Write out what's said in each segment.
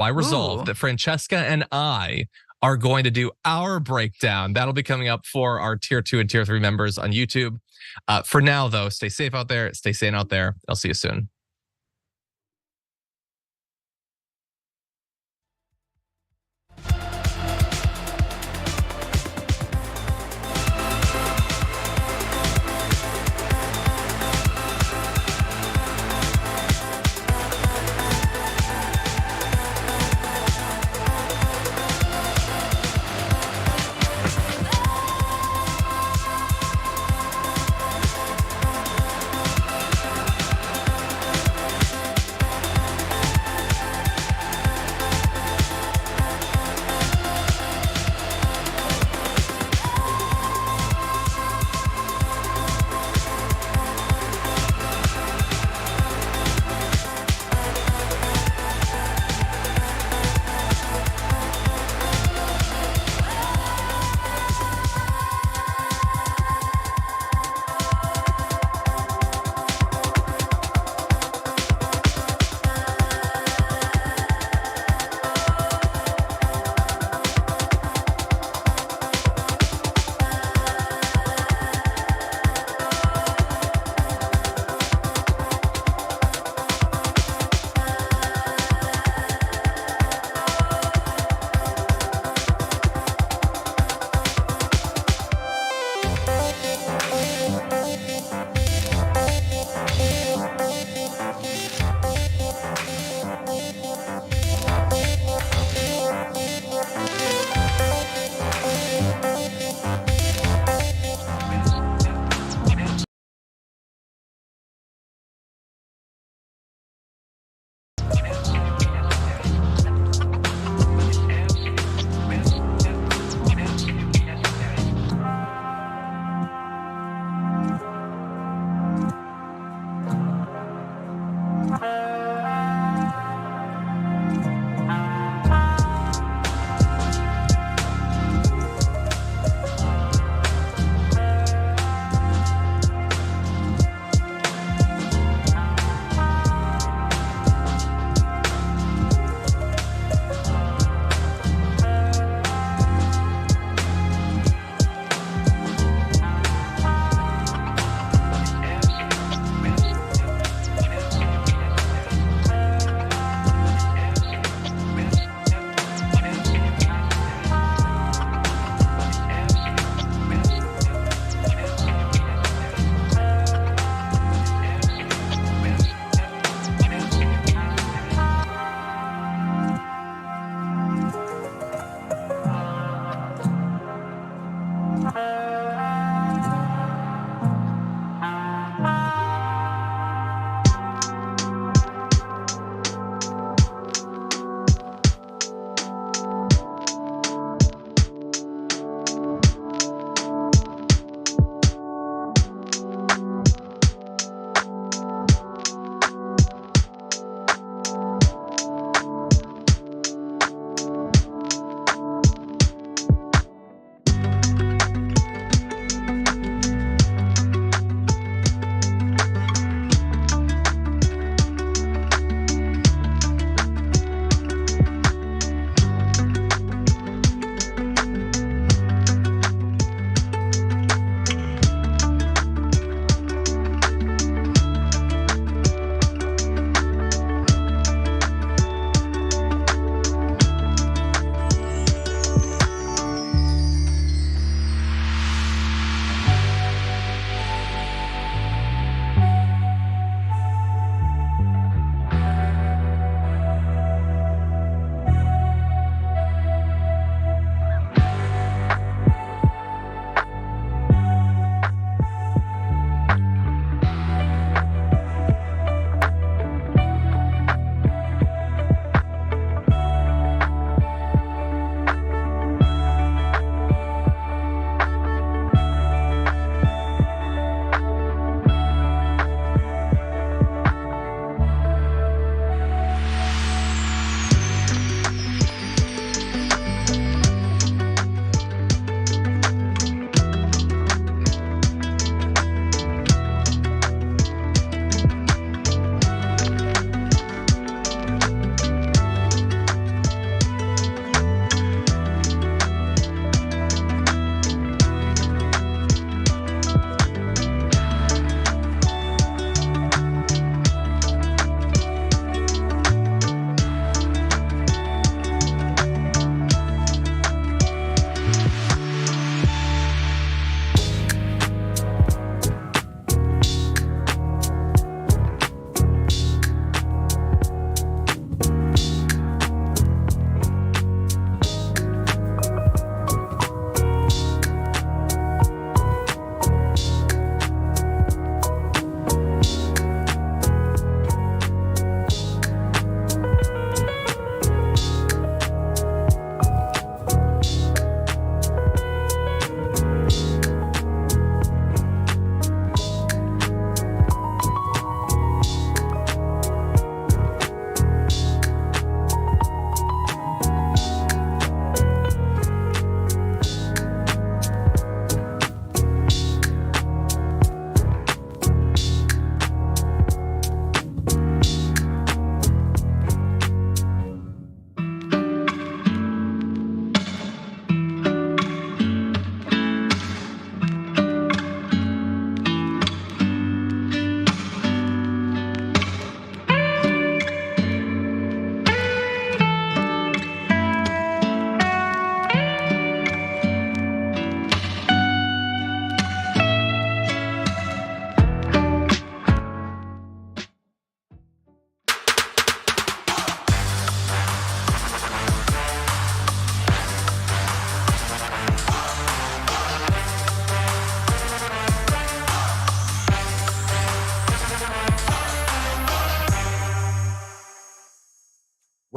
I resolved that Francesca and I are going to do our breakdown. That'll be coming up for our tier 2 and tier 3 members on YouTube. For now, though, stay safe out there. Stay sane out there. I'll see you soon.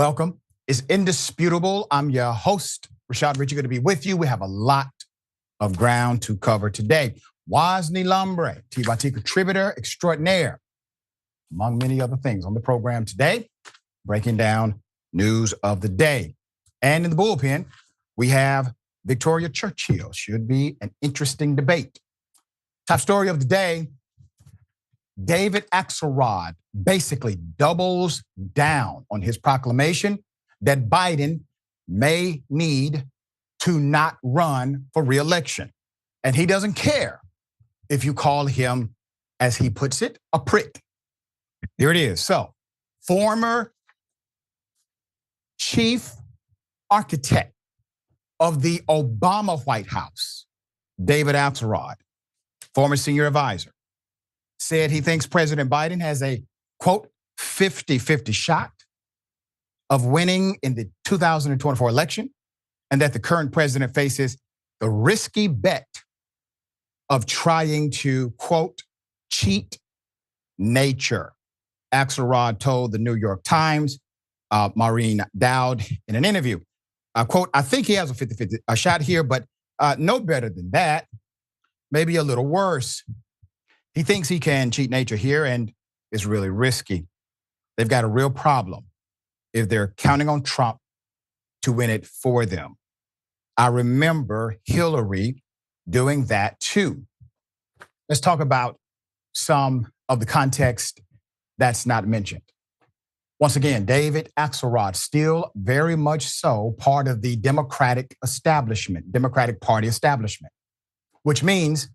Welcome. It's indisputable. I'm your host, Rashad Richey, going to be with you. We have a lot of ground to cover today. Wosny Lambre, TYT contributor extraordinaire, among many other things on the program today, breaking down news of the day. And in the bullpen, we have Snitsar Churchill. Should be an interesting debate. Top story of the day, David Axelrod basically doubles down on his proclamation that Biden may need to not run for re-election. And he doesn't care if you call him, as he puts it, a prick. Here it is. So, former chief architect of the Obama White House, David Axelrod, former senior advisor, said he thinks President Biden has a, quote, 50-50 shot of winning in the 2024 election, and that the current president faces the risky bet of trying to, quote, cheat nature. Axelrod told the New York Times, Maureen Dowd, in an interview, quote, I think he has a 50-50 shot here, but no better than that, maybe a little worse. He thinks he can cheat nature here, and it's really risky. They've got a real problem if they're counting on Trump to win it for them. I remember Hillary doing that too. Let's talk about some of the context that's not mentioned. Once again, David Axelrod, still very much so part of the Democratic establishment, Democratic Party establishment, which means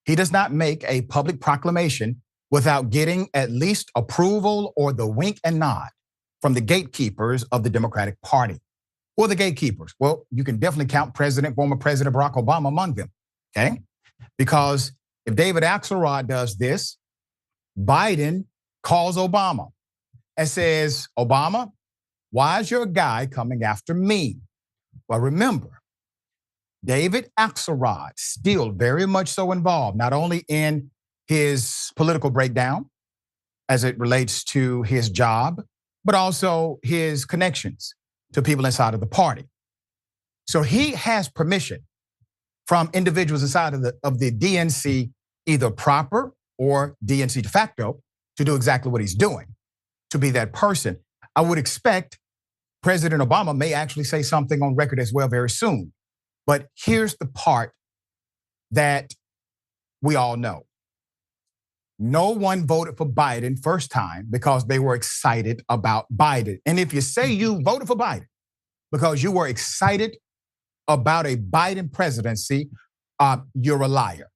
he does not make a public proclamation without getting at least approval or the wink and nod from the gatekeepers of the Democratic Party. Who are the gatekeepers? Well, you can definitely count former President Barack Obama among them, okay? Because if David Axelrod does this, Biden calls Obama and says, Obama, why is your guy coming after me? Well, remember, David Axelrod still very much so involved, not only in his political breakdown as it relates to his job, but also his connections to people inside of the party. So he has permission from individuals inside of the DNC, either proper or DNC de facto, to do exactly what he's doing, to be that person. I would expect President Obama may actually say something on record as well very soon. But here's the part that we all know. No one voted for Biden first time because they were excited about Biden. And if you say you voted for Biden because you were excited about a Biden presidency, you're a liar.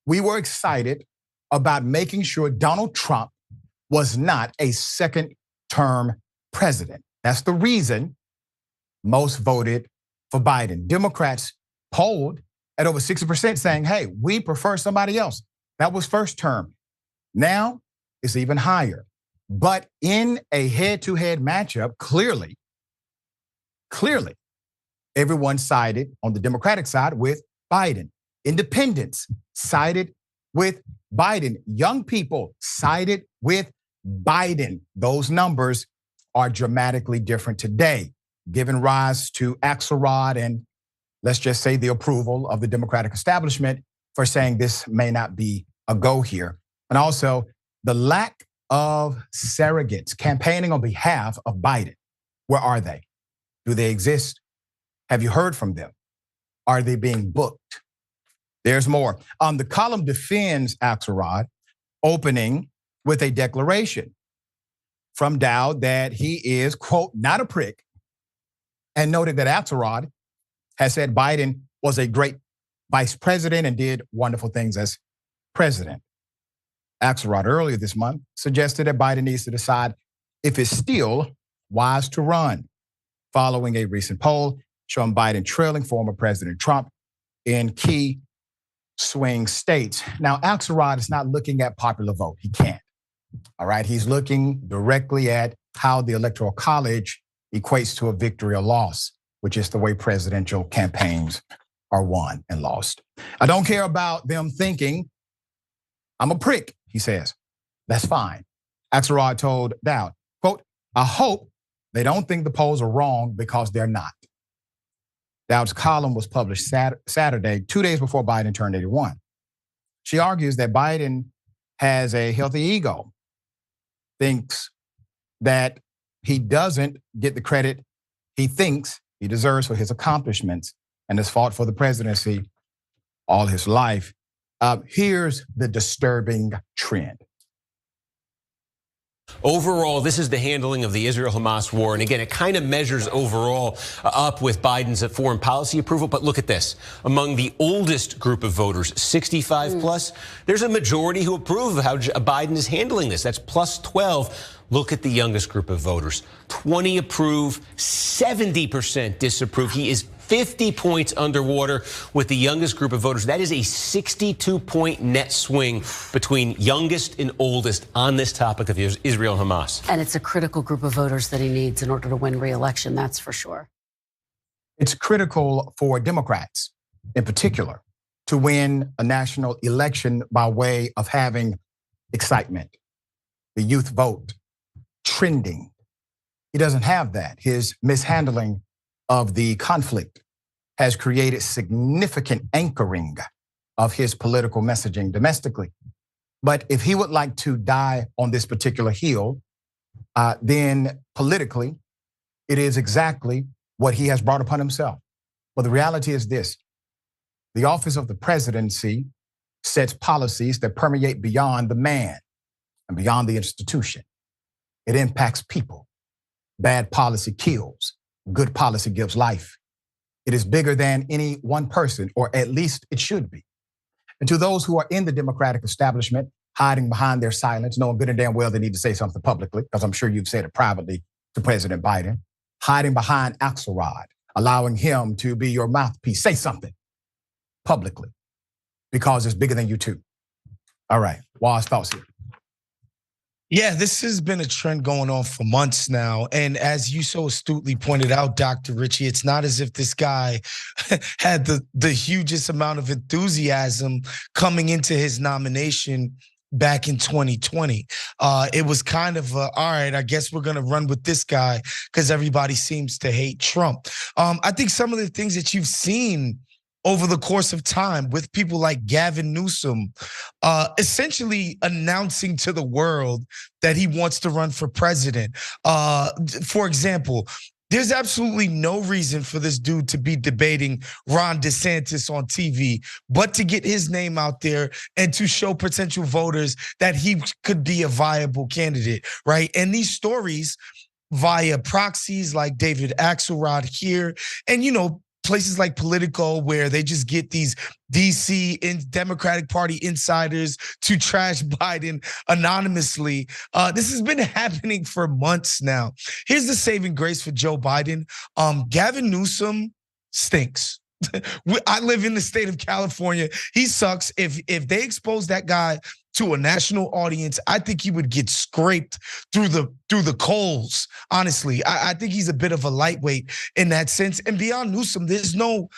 We were excited about making sure Donald Trump was not a second-term president. That's the reason most voted for Biden. Democrats polled at over 60% saying, hey, we prefer somebody else. That was first term. Now it's even higher. But in a head-to-head matchup, clearly, everyone sided on the Democratic side with Biden. Independents sided with Biden. Young people sided with Biden. Those numbers are dramatically different today, giving rise to Axelrod and, let's just say, the approval of the Democratic establishment for saying this may not be a go here. And also the lack of surrogates campaigning on behalf of Biden. Where are they? Do they exist? Have you heard from them? Are they being booked? There's more. The column defends Axelrod, opening with a declaration from Dowd that he is, quote, not a prick, and noted that Axelrod has said Biden was a great vice president and did wonderful things as president. Axelrod earlier this month suggested that Biden needs to decide if it's still wise to run, following a recent poll showing Biden trailing former President Trump in key swing states. Now, Axelrod is not looking at popular vote. He can't. All right. He's looking directly at how the Electoral College equates to a victory or loss, which is the way presidential campaigns are won and lost. I don't care about them thinking I'm a prick, he says. That's fine. Axelrod told Dowd, quote, I hope They don't think the polls are wrong because they're not. Dowd's column was published Saturday, 2 days before Biden turned 81. She argues that Biden has a healthy ego, thinks that he doesn't get the credit he thinks he deserves for his accomplishments, and has fought for the presidency all his life. Here's the disturbing trend. Overall, this is the handling of the Israel-Hamas war. And again, it kind of measures overall up with Biden's foreign policy approval. But look at this. Among the oldest group of voters, 65 plus, there's a majority who approve of how Biden is handling this. That's plus 12. Look at the youngest group of voters. 20 approve, 70% disapprove. He is 50 points underwater with the youngest group of voters. That is a 62-point net swing between youngest and oldest on this topic of Israel and Hamas. And it's a critical group of voters that he needs in order to win re-election, that's for sure. It's critical for Democrats in particular to win a national election by way of having excitement, the youth vote, trending. He doesn't have that. His mishandling of the conflict has created significant anchoring of his political messaging domestically. But if he would like to die on this particular hill, then politically, it is exactly what he has brought upon himself. But the reality is this: the office of the presidency sets policies that permeate beyond the man and beyond the institution. It impacts people. Bad policy kills. Good policy gives life. It is bigger than any one person, or at least it should be. And to those who are in the Democratic establishment, hiding behind their silence, knowing good and damn well they need to say something publicly, because I'm sure you've said it privately to President Biden, hiding behind Axelrod, allowing him to be your mouthpiece. Say something publicly, because it's bigger than you too. All right, Waz, thoughts here. Yeah, this has been a trend going on for months now. And as you so astutely pointed out, Dr. Richie, it's not as if this guy had the hugest amount of enthusiasm coming into his nomination back in 2020. It was kind of, all right, I guess we're going to run with this guy because everybody seems to hate Trump. I think some of the things that you've seen over the course of time with people like Gavin Newsom, essentially announcing to the world that he wants to run for president. For example, there's absolutely no reason for this dude to be debating Ron DeSantis on TV, but to get his name out there and to show potential voters that he could be a viable candidate, right? And these stories via proxies like David Axelrod here, and places like Politico, where they just get these DC Democratic Party insiders to trash Biden anonymously. This has been happening for months now. Here's the saving grace for Joe Biden. Gavin Newsom stinks. I live in the state of California. He sucks. If they expose that guy to a national audience, I think he would get scraped through the coals. Honestly, I think he's a bit of a lightweight in that sense. And beyond Newsom, there's no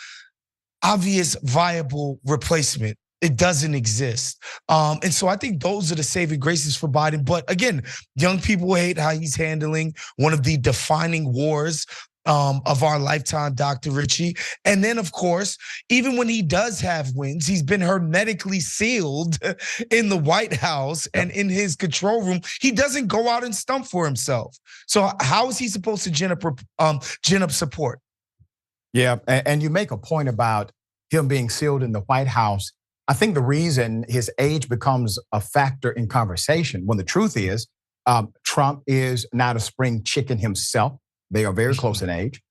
obvious viable replacement. It doesn't exist. And so I think those are the saving graces for Biden. But again, young people hate how he's handling one of the defining wars of our lifetime, Dr. Richie. And then, of course, even when he does have wins, he's been hermetically sealed in the White House and in his control room. He doesn't go out and stump for himself. So how is he supposed to gin up support? Yeah, and you make a point about him being sealed in the White House. I think the reason his age becomes a factor in conversation, when the truth is, Trump is not a spring chicken himself. They are very close in age.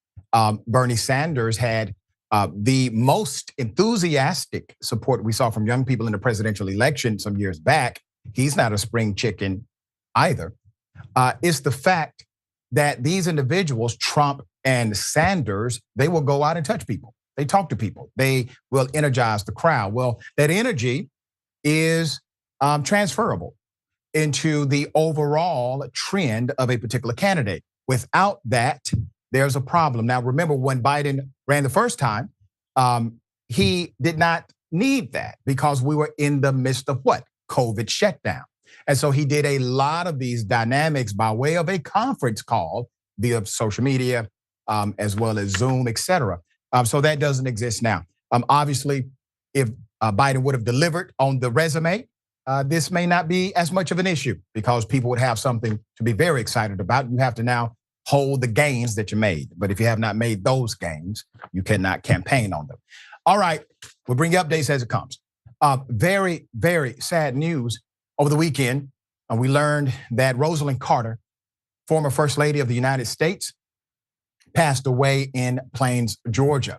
Bernie Sanders had the most enthusiastic support we saw from young people in the presidential election some years back. He's not a spring chicken either. It's the fact that these individuals, Trump and Sanders, they will go out and touch people. They talk to people. They will energize the crowd. Well, that energy is transferable into the overall trend of a particular candidate. Without that, there's a problem. Now, remember when Biden ran the first time, he did not need that because we were in the midst of what? COVID shutdown. And so he did a lot of these dynamics by way of a conference call via social media, as well as Zoom, et cetera. So that doesn't exist now. Obviously, if Biden would have delivered on the resume, this may not be as much of an issue because people would have something to be very excited about. You have to now hold the gains that you made. But if you have not made those gains, you cannot campaign on them. All right, we'll bring you updates as it comes. Very, very sad news over the weekend. We learned that Rosalynn Carter, former First Lady of the United States, passed away in Plains, Georgia.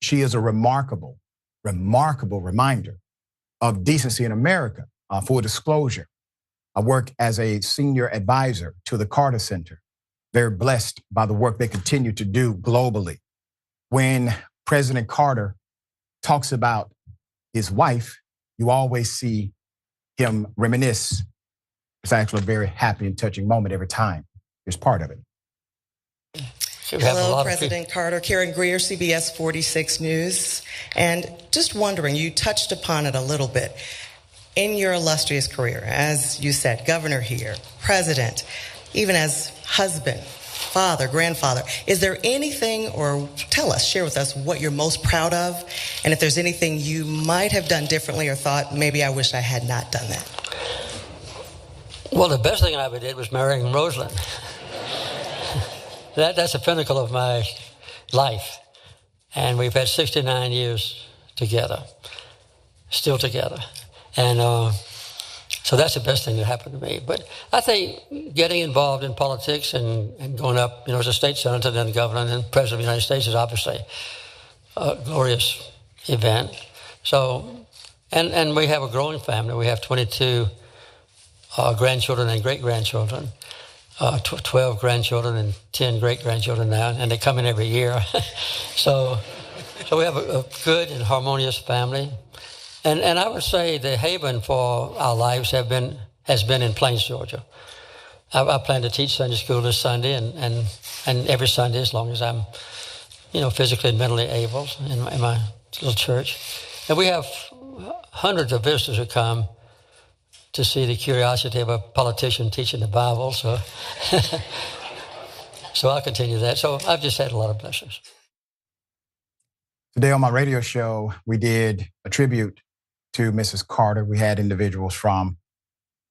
She is a remarkable reminder of decency in America. Full disclosure, I work as a senior advisor to the Carter Center. Very blessed by the work they continue to do globally. When President Carter talks about his wife, you always see him reminisce. It's actually a very happy and touching moment every time. Here's part of it. Hello, President Carter. Karen Greer, CBS 46 News. And just wondering, you touched upon it a little bit. In your illustrious career, as you said, governor here, president, even as husband, father, grandfather, is there anything, or tell us, share with us what you're most proud of, and if there's anything you might have done differently or thought, maybe I wish I had not done that? Well, the best thing I ever did was marrying Rosalynn. That's the pinnacle of my life. And we've had 69 years together, still together. And so that's the best thing that happened to me. But I think getting involved in politics and going up, as a state senator, then governor, and then president of the United States is obviously a glorious event. So, and we have a growing family. We have 22 grandchildren and great-grandchildren. 12 grandchildren and 10 great-grandchildren now, and they come in every year. so we have a good and harmonious family. And I would say the haven for our lives has been in Plains, Georgia. I plan to teach Sunday school this Sunday and every Sunday as long as I'm, physically and mentally able in my little church. And we have hundreds of visitors who come to see the curiosity of a politician teaching the Bible. So, so I'll continue that. So I've just had a lot of blessings. Today on my radio show, we did a tribute to Mrs. Carter. We had individuals from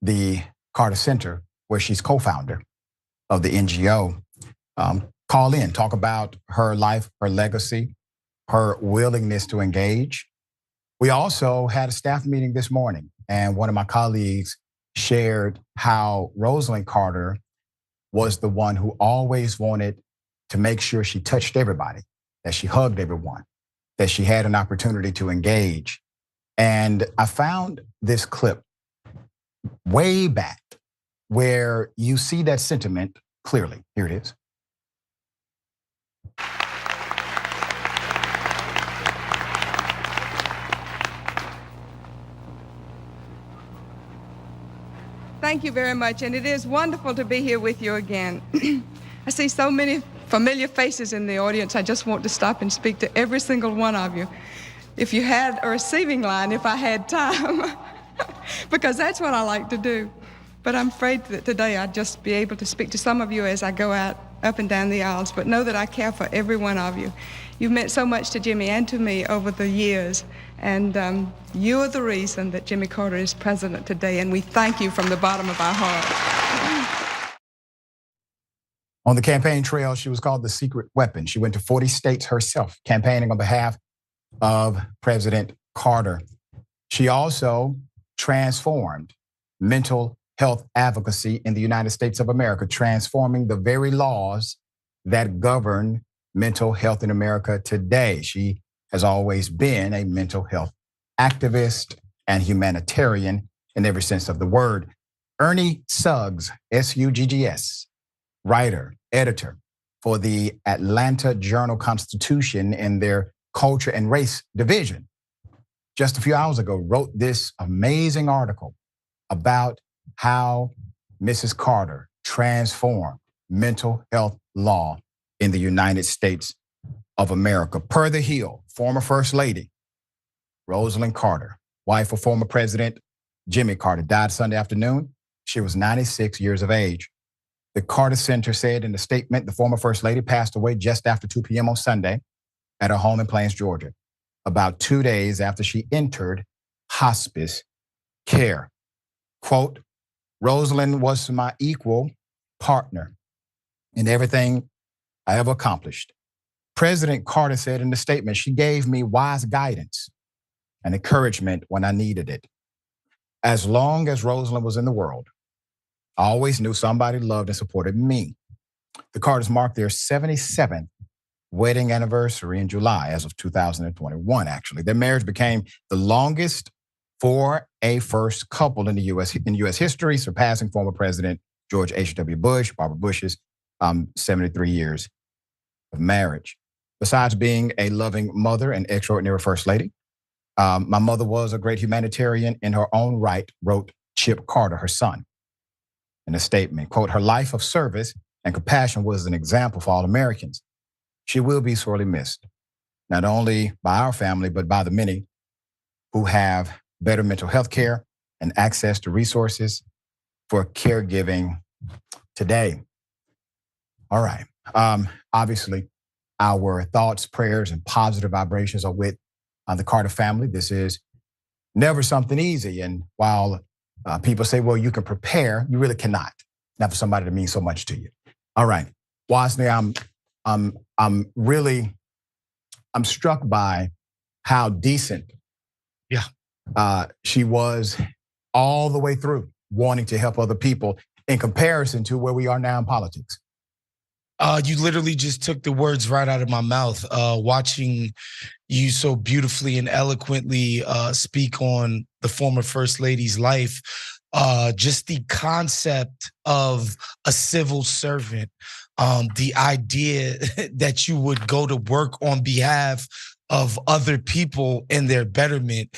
the Carter Center, where she's co-founder of the NGO, call in, talk about her life, her legacy, her willingness to engage. We also had a staff meeting this morning, and one of my colleagues shared how Rosalynn Carter was the one who always wanted to make sure she touched everybody, that she hugged everyone, that she had an opportunity to engage. And I found this clip way back where you see that sentiment clearly. Here it is. Thank you very much, and it is wonderful to be here with you again. I see so many familiar faces in the audience. I just want to stop and speak to every single one of you. If you had a receiving line, if I had time, because that's what I like to do. But I'm afraid that today I'd just be able to speak to some of you as I go out up and down the aisles, but know that I care for every one of you. You've meant so much to Jimmy and to me over the years, and you are the reason that Jimmy Carter is president today, and we thank you from the bottom of our heart. On the campaign trail, she was called the secret weapon. She went to 40 states herself, campaigning on behalf of President Carter. She also transformed mental health advocacy in the United States of America, transforming the very laws that govern mental health in America today. She has always been a mental health activist and humanitarian in every sense of the word. Ernie Suggs, S-U-G-G-S, writer, editor for the Atlanta Journal-Constitution in their Culture and Race division, just a few hours ago wrote this amazing article about how Mrs. Carter transformed mental health law in the United States of America. Per the Hill, former First Lady Rosalynn Carter, wife of former President Jimmy Carter, died Sunday afternoon. She was 96 years of age. The Carter Center said in a statement, the former First Lady passed away just after 2 p.m. on Sunday at her home in Plains, Georgia, about 2 days after she entered hospice care. Quote, Rosalynn was my equal partner in everything I ever accomplished. President Carter said in the statement, she gave me wise guidance and encouragement when I needed it. As long as Rosalynn was in the world, I always knew somebody loved and supported me. The Carters marked their 77th wedding anniversary in July, as of 2021, actually. Their marriage became the longest for a first couple in U.S. history, surpassing former President George H.W. Bush, Barbara Bush's 73 years of marriage. Besides being a loving mother and extraordinary First Lady, my mother was a great humanitarian in her own right, wrote Chip Carter, her son, in a statement. Quote, her life of service and compassion was an example for all Americans. She will be sorely missed, not only by our family, but by the many who have better mental health care and access to resources for caregiving today. All right. Obviously, our thoughts, prayers, and positive vibrations are with the Carter family. This is never something easy. And while people say, well, you can prepare, you really cannot. Not for somebody that means so much to you. All right. Wosny, I'm struck by how decent she was all the way through, wanting to help other people in comparison to where we are now in politics. You literally just took the words right out of my mouth. Watching you so beautifully and eloquently speak on the former First Lady's life, just the concept of a civil servant, the idea that you would go to work on behalf of other people and their betterment.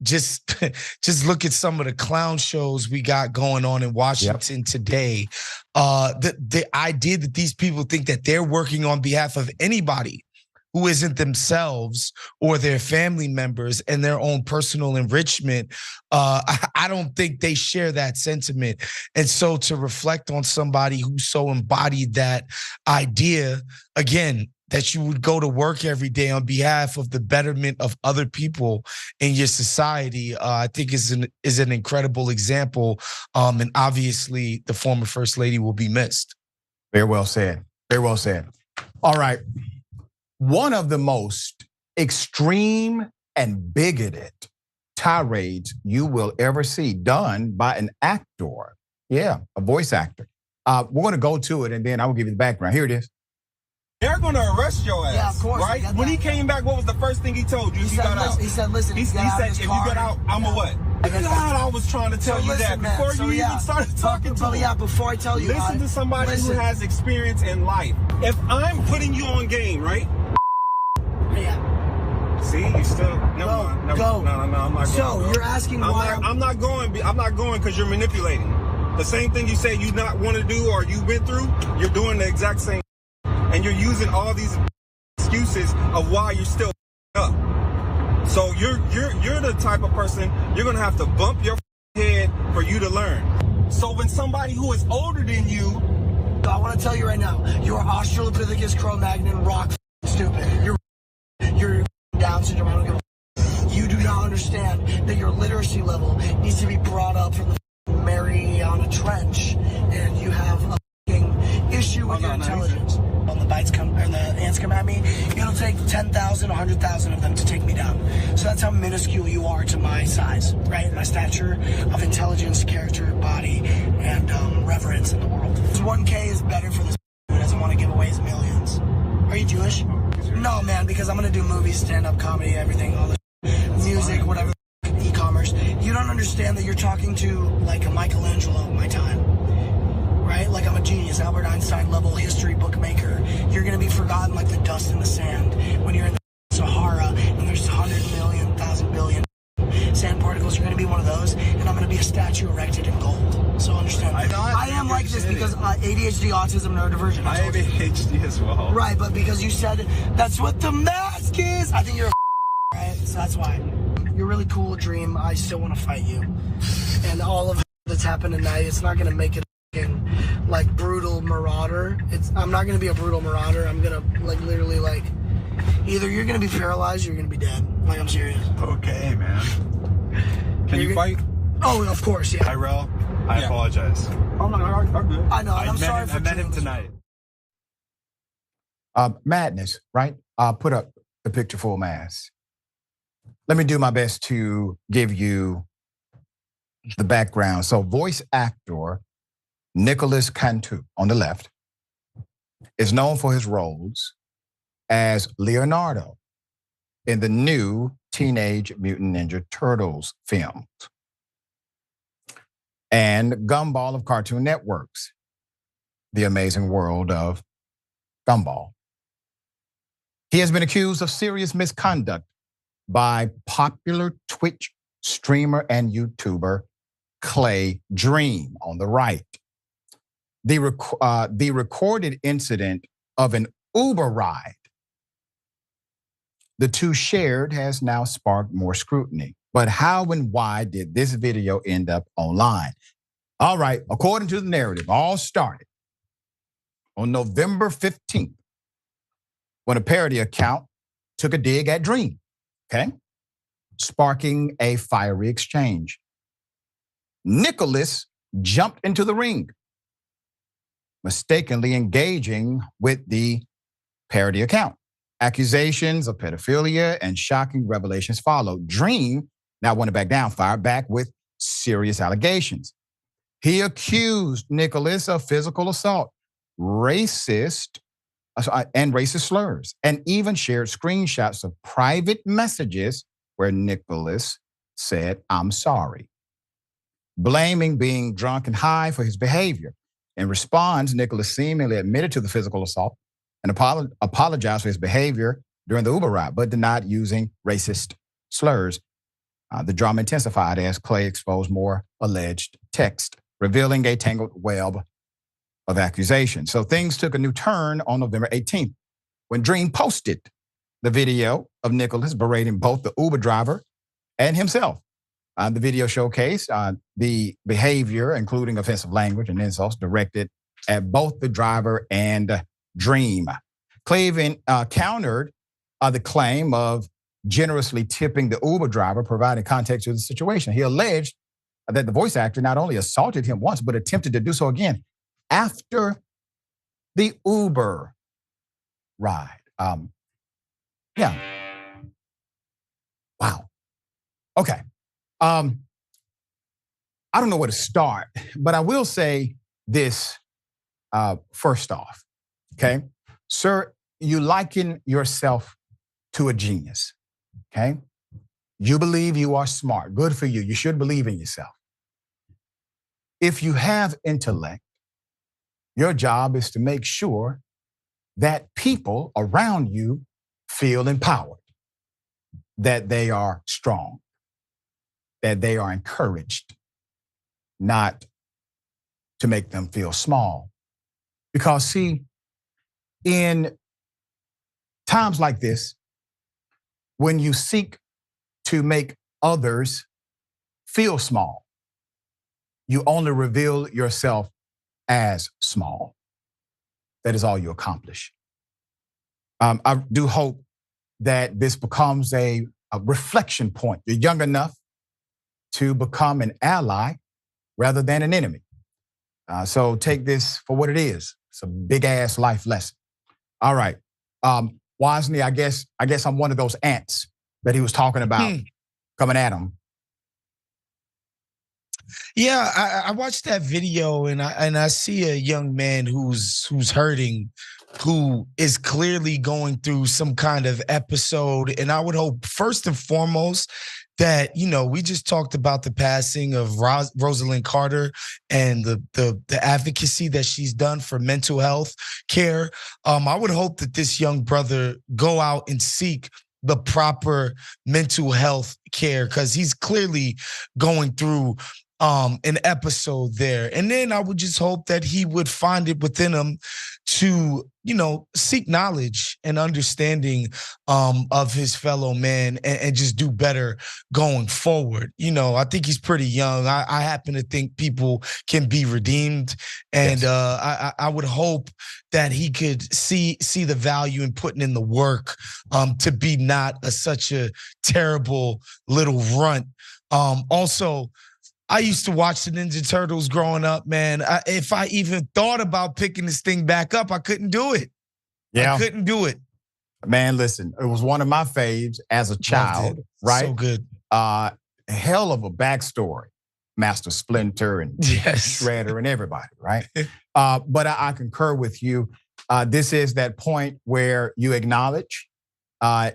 Just look at some of the clown shows we got going on in Washington today. The idea that these people think that they're working on behalf of anybody who isn't themselves or their family members and their own personal enrichment, I don't think they share that sentiment. And so to reflect on somebody who so embodied that idea, again, that you would go to work every day on behalf of the betterment of other people in your society, I think is an incredible example. And obviously, the former First Lady will be missed. Very well said. Very well said. All right. One of the most extreme and bigoted tirades you will ever see done by an actor. Yeah, a voice actor. We're going to go to it, and then I will give you the background. Here it is. They're going to arrest your ass, yeah, of course, right? When he came back, what was the first thing he told you? He got out. He said, listen, he said, if you get out, I'm a what? God, I was trying to tell you that before you even started talking to him. Yeah, before I tell you. Listen to somebody who has experience in life. If I'm putting you on game, right? Yeah. See, you still, never mind. Go. No, I'm not going. So, you're asking why? I'm not going because you're manipulating. The same thing you say you not want to do or you went through, you're doing the exact same. And you're using all these excuses of why you're still up. So you're the type of person, you're gonna have to bump your head for you to learn. So when somebody who is older than you, I want to tell you right now, you are Australopithecus Cro-Magnon rock stupid. You're Down syndrome. I don't give a. You do not understand that your literacy level needs to be brought up from the Mariana Trench, and you have a issue with your intelligence. When the bites come or the ants come at me, it'll take 10,000, 100,000 of them to take me down. So that's how minuscule you are to my size, right? My stature of intelligence, character, body, and reverence in the world. 1K is better for this who doesn't want to give away his millions. Are you Jewish? No, man, because I'm gonna do movies, stand-up comedy, everything, all this music, whatever, e-commerce. You don't understand that you're talking to like a Michelangelo of my time. Right? Like I'm a genius, Albert Einstein level history bookmaker. You're gonna be forgotten like the dust in the sand when you're in the Sahara and there's 100 million, 1,000 billion sand particles. You're gonna be one of those, and I'm gonna be a statue erected in gold. So understand. I am like this because ADHD, autism, neurodivergent. I have ADHD as well. Right, but because you said that's what the mask is, I think you're a right? So that's why. You're really cool, Dream. I still want to fight you. And all of that's happened tonight, it's not gonna make it like brutal marauder. I'm not gonna be a brutal marauder. I'm gonna like literally like either you're gonna be paralyzed or you're gonna be dead. Like I'm serious. Okay, man. Can you fight? Oh, of course, yeah. Tyrell, I apologize. Oh no, I'm good. I know. I'm sorry for I met him tonight. Madness, right? Put up the picture full mass. Let me do my best to give you the background. So voice actor Nicholas Cantu on the left is known for his roles as Leonardo in the new Teenage Mutant Ninja Turtles films and Gumball of Cartoon Network's The Amazing World of Gumball. He has been accused of serious misconduct by popular Twitch streamer and YouTuber Clay Dream on the right. The recorded incident of an Uber ride the two shared has now sparked more scrutiny. But how and why did this video end up online? All right, according to the narrative, all started on November 15th when a parody account took a dig at Dream, okay? Sparking a fiery exchange. Nicholas jumped into the ring, mistakenly engaging with the parody account. Accusations of pedophilia and shocking revelations followed. Dream now wanted to back down, fired back with serious allegations. He accused Nicholas of physical assault, racist slurs, and even shared screenshots of private messages where Nicholas said, "I'm sorry," blaming being drunk and high for his behavior. In response, Nicholas seemingly admitted to the physical assault and apologized for his behavior during the Uber ride, but denied using racist slurs. The drama intensified as Clay exposed more alleged text, revealing a tangled web of accusations. So things took a new turn on November 18th when Dream posted the video of Nicholas berating both the Uber driver and himself. The video showcased the behavior, including offensive language and insults directed at both the driver and Dream. Clavin countered the claim of generously tipping the Uber driver, providing context to the situation. He alleged that the voice actor not only assaulted him once, but attempted to do so again after the Uber ride. Yeah. Wow. Okay. I don't know where to start, but I will say this first off. Okay. Sir, you liken yourself to a genius. Okay. You believe you are smart. Good for you. You should believe in yourself. If you have intellect, your job is to make sure that people around you feel empowered, that they are strong, that they are encouraged, not to make them feel small. Because see, in times like this, when you seek to make others feel small, you only reveal yourself as small. That is all you accomplish. I do hope that this becomes a reflection point. You're young enough to become an ally rather than an enemy. So take this for what it is. It's a big ass life lesson. All right. Wosny, I guess I'm one of those ants that he was talking about coming at him. Yeah, I watched that video and I see a young man who's hurting, who is clearly going through some kind of episode. And I would hope first and foremost that, we just talked about the passing of Rosalynn Carter and the advocacy that she's done for mental health care. I would hope that this young brother go out and seek the proper mental health care, because he's clearly going through an episode there. And then I would just hope that he would find it within him to, seek knowledge and understanding of his fellow man and just do better going forward. I think he's pretty young. I happen to think people can be redeemed. And yes. I would hope that he could see the value in putting in the work to be not such a terrible little runt. Also, I used to watch the Ninja Turtles growing up, man. If I even thought about picking this thing back up, I couldn't do it. Yeah. I couldn't do it. Man, listen, it was one of my faves as a child, right? So good. Hell of a backstory. Master Splinter and Shredder and everybody, right? But I concur with you. This is that point where you acknowledge,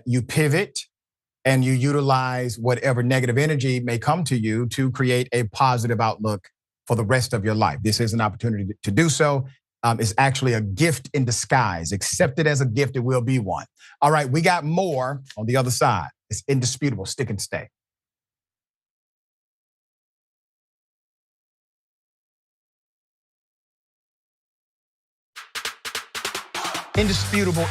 you pivot, and you utilize whatever negative energy may come to you to create a positive outlook for the rest of your life. This is an opportunity to do so. It's actually a gift in disguise. Accept it as a gift, it will be one. All right, we got more on the other side. It's indisputable, stick and stay. Indisputable,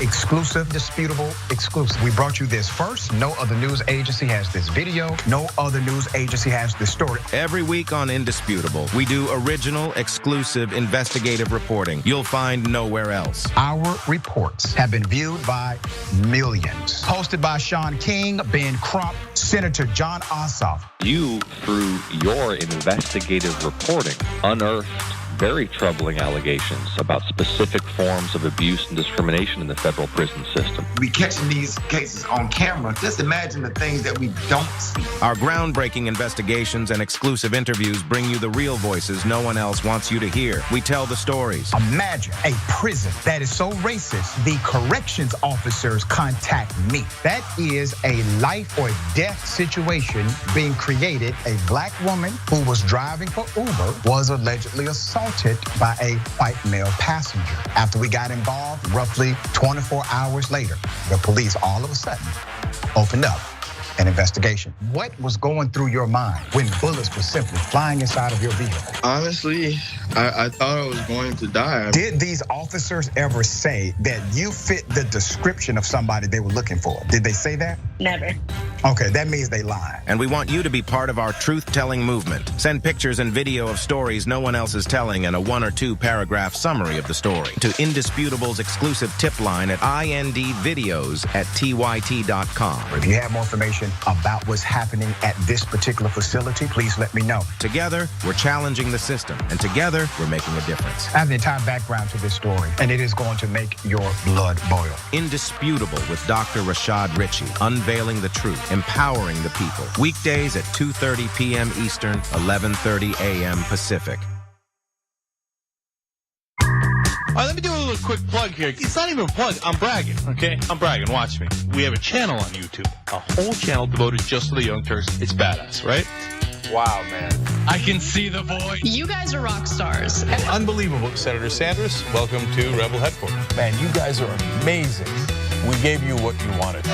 exclusive, disputable, exclusive. We brought you this first. No other news agency has this video. No other news agency has this story. Every week on Indisputable, we do original, exclusive, investigative reporting you'll find nowhere else. Our reports have been viewed by millions. Hosted by Sean King, Ben Crump, Senator John Ossoff. You, through your investigative reporting, unearthed very troubling allegations about specific forms of abuse and discrimination in the federal prison system. We catching these cases on camera. Just imagine the things that we don't see. Our groundbreaking investigations and exclusive interviews bring you the real voices no one else wants you to hear. We tell the stories. Imagine a prison that is so racist, the corrections officers contact me. That is a life or death situation being created. A black woman who was driving for Uber was allegedly assaulted by a white male passenger. After we got involved, roughly 24 hours later, the police all of a sudden opened up an investigation. What was going through your mind when bullets were simply flying inside of your vehicle? Honestly, I thought I was going to die. Did these officers ever say that you fit the description of somebody they were looking for? Did they say that? Never. Okay, that means they lied. And we want you to be part of our truth-telling movement. Send pictures and video of stories no one else is telling and a 1 or 2 paragraph summary of the story to Indisputable's exclusive tip line at indvideos@tyt.com. If you have more information about what's happening at this particular facility, please let me know. Together, we're challenging the system, and together, we're making a difference. I have the entire background to this story, and it is going to make your blood boil. Indisputable with Dr. Rashad Ritchie, unveiling the truth, empowering the people. Weekdays at 2:30 p.m. Eastern, 11:30 a.m. Pacific. All right, let me do a little quick plug here. It's not even a plug. I'm bragging, okay? I'm bragging. Watch me. We have a channel on YouTube, a whole channel devoted just to the Young Turks. It's badass, right? Wow, man. I can see the void. You guys are rock stars. Unbelievable. Senator Sanders, welcome to Rebel Headquarters. Man, you guys are amazing. We gave you what you wanted.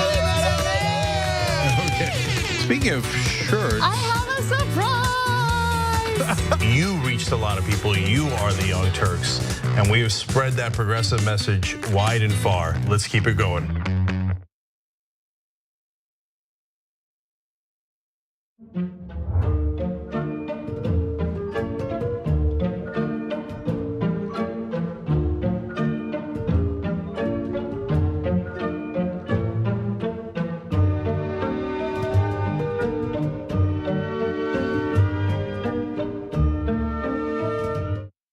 Okay. Speaking of shirts. I have a surprise. You reached a lot of people. You are the Young Turks. And we have spread that progressive message wide and far. Let's keep it going.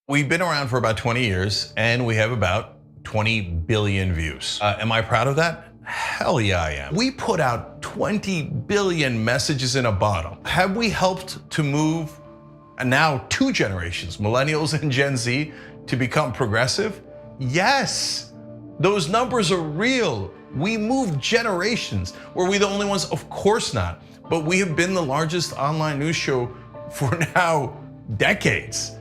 We've been around for about 20 years and we have about 20 billion views. Am I proud of that? Hell yeah, I am. We put out 20 billion messages in a bottle. Have we helped to move now 2 generations, millennials and Gen Z, to become progressive? Yes, those numbers are real. We moved generations. Were we the only ones? Of course not. But we have been the largest online news show for now decades.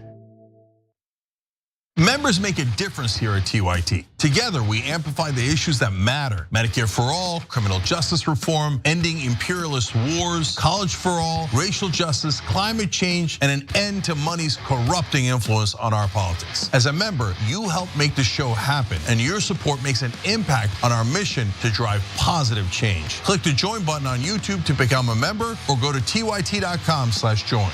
Members make a difference here at TYT. Together, we amplify the issues that matter. Medicare for all, criminal justice reform, ending imperialist wars, college for all, racial justice, climate change, and an end to money's corrupting influence on our politics. As a member, you help make the show happen, and your support makes an impact on our mission to drive positive change. Click the join button on YouTube to become a member, or go to tyt.com/join.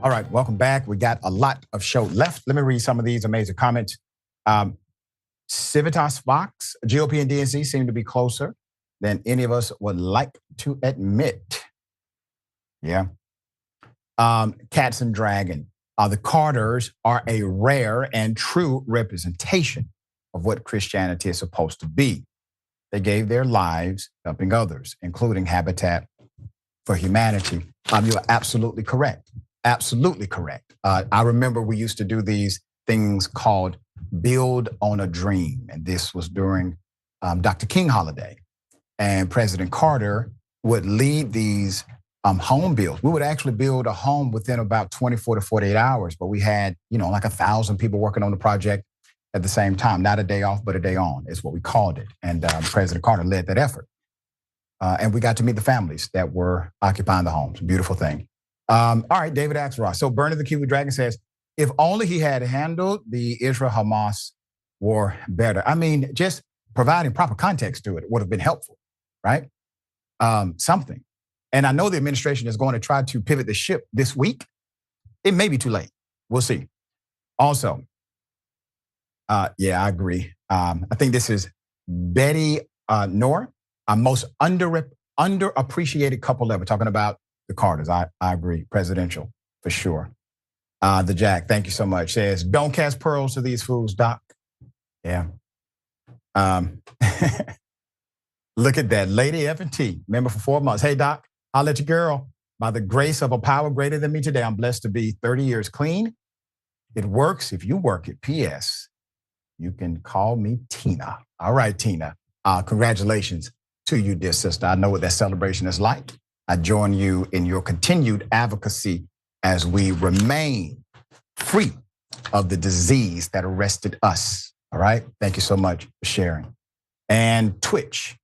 All right, welcome back. We got a lot of show left. Let me read some of these amazing comments. Civitas Fox, GOP and DNC seem to be closer than any of us would like to admit. Yeah. Cats and Dragon. The Carters are a rare and true representation of what Christianity is supposed to be. They gave their lives helping others, including Habitat for Humanity. You're absolutely correct. Absolutely correct. I remember we used to do these things called Build on a Dream. And this was during Dr. King holiday. And President Carter would lead these home builds. We would actually build a home within about 24 to 48 hours, but we had, like 1,000 people working on the project at the same time. Not a day off, but a day on is what we called it. And President Carter led that effort. And we got to meet the families that were occupying the homes. Beautiful thing. All right, David Axelrod. So Bernie the Kiwi Dragon says, if only he had handled the Israel-Hamas war better. I mean, just providing proper context to it would have been helpful, right? Something. And I know the administration is going to try to pivot the ship this week. It may be too late. We'll see. Also, yeah, I agree. I think this is Betty Noor, our most underappreciated couple ever, talking about the Carters. I agree. Presidential, for sure. The Jack, thank you so much, says, don't cast pearls to these fools, Doc. Yeah. Look at that. Lady F&T, member for 4 months. Hey, Doc, I'll let you girl. By the grace of a power greater than me today, I'm blessed to be 30 years clean. It works if you work it. P.S. You can call me Tina. All right, Tina. Congratulations to you, dear sister. I know what that celebration is like. I join you in your continued advocacy as we remain free of the disease that arrested us. All right. Thank you so much for sharing. And Twitch.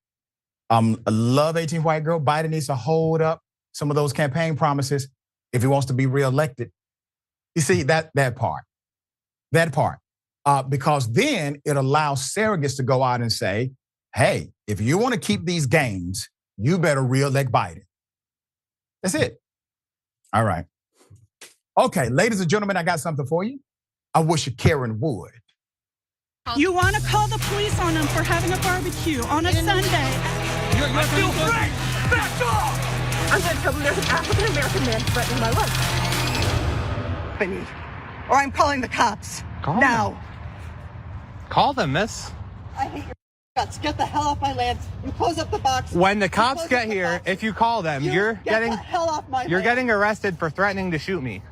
Love 18 white girl. Biden needs to hold up some of those campaign promises if he wants to be reelected. You see, that part. Because then it allows surrogates to go out and say, hey, if you want to keep these gains, you better reelect Biden. That's it. All right. Okay, ladies and gentlemen, I got something for you. I wish Karen would. You want to call the police on them for having a barbecue on a Sunday. I feel free. Back off. I'm going to tell them there's an African-American man threatening my life. Or I'm calling the cops. Call now. Them. Call them, miss. I hate your guts. Get the hell off my land. You close up the box. When the cops get here, if you call them, you're getting the hell off my you're land. getting arrested for threatening to shoot me.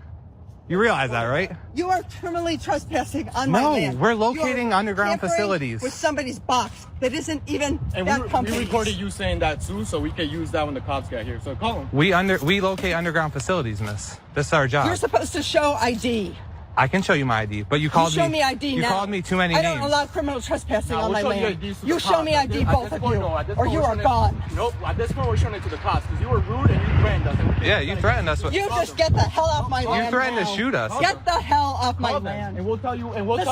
You realize that, right? You are criminally trespassing on my land. No, we're locating underground facilities. With somebody's box that isn't even that company. We recorded you saying that too, so we can use that when the cops get here. So call them. We locate underground facilities, miss. This is our job. You're supposed to show ID. I can show you my ID, but you called me. Show me ID you now. You called me too many names. I don't allow criminal trespassing on my land. You show cops. me ID, both of you, or you are gone. Nope, at this point we're showing it to the cops because you were rude and you threatened us. Yeah, you threatened us. You just get the hell off my land. You threatened now. to shoot us. Get the hell off my land. And we'll tell you. And we'll.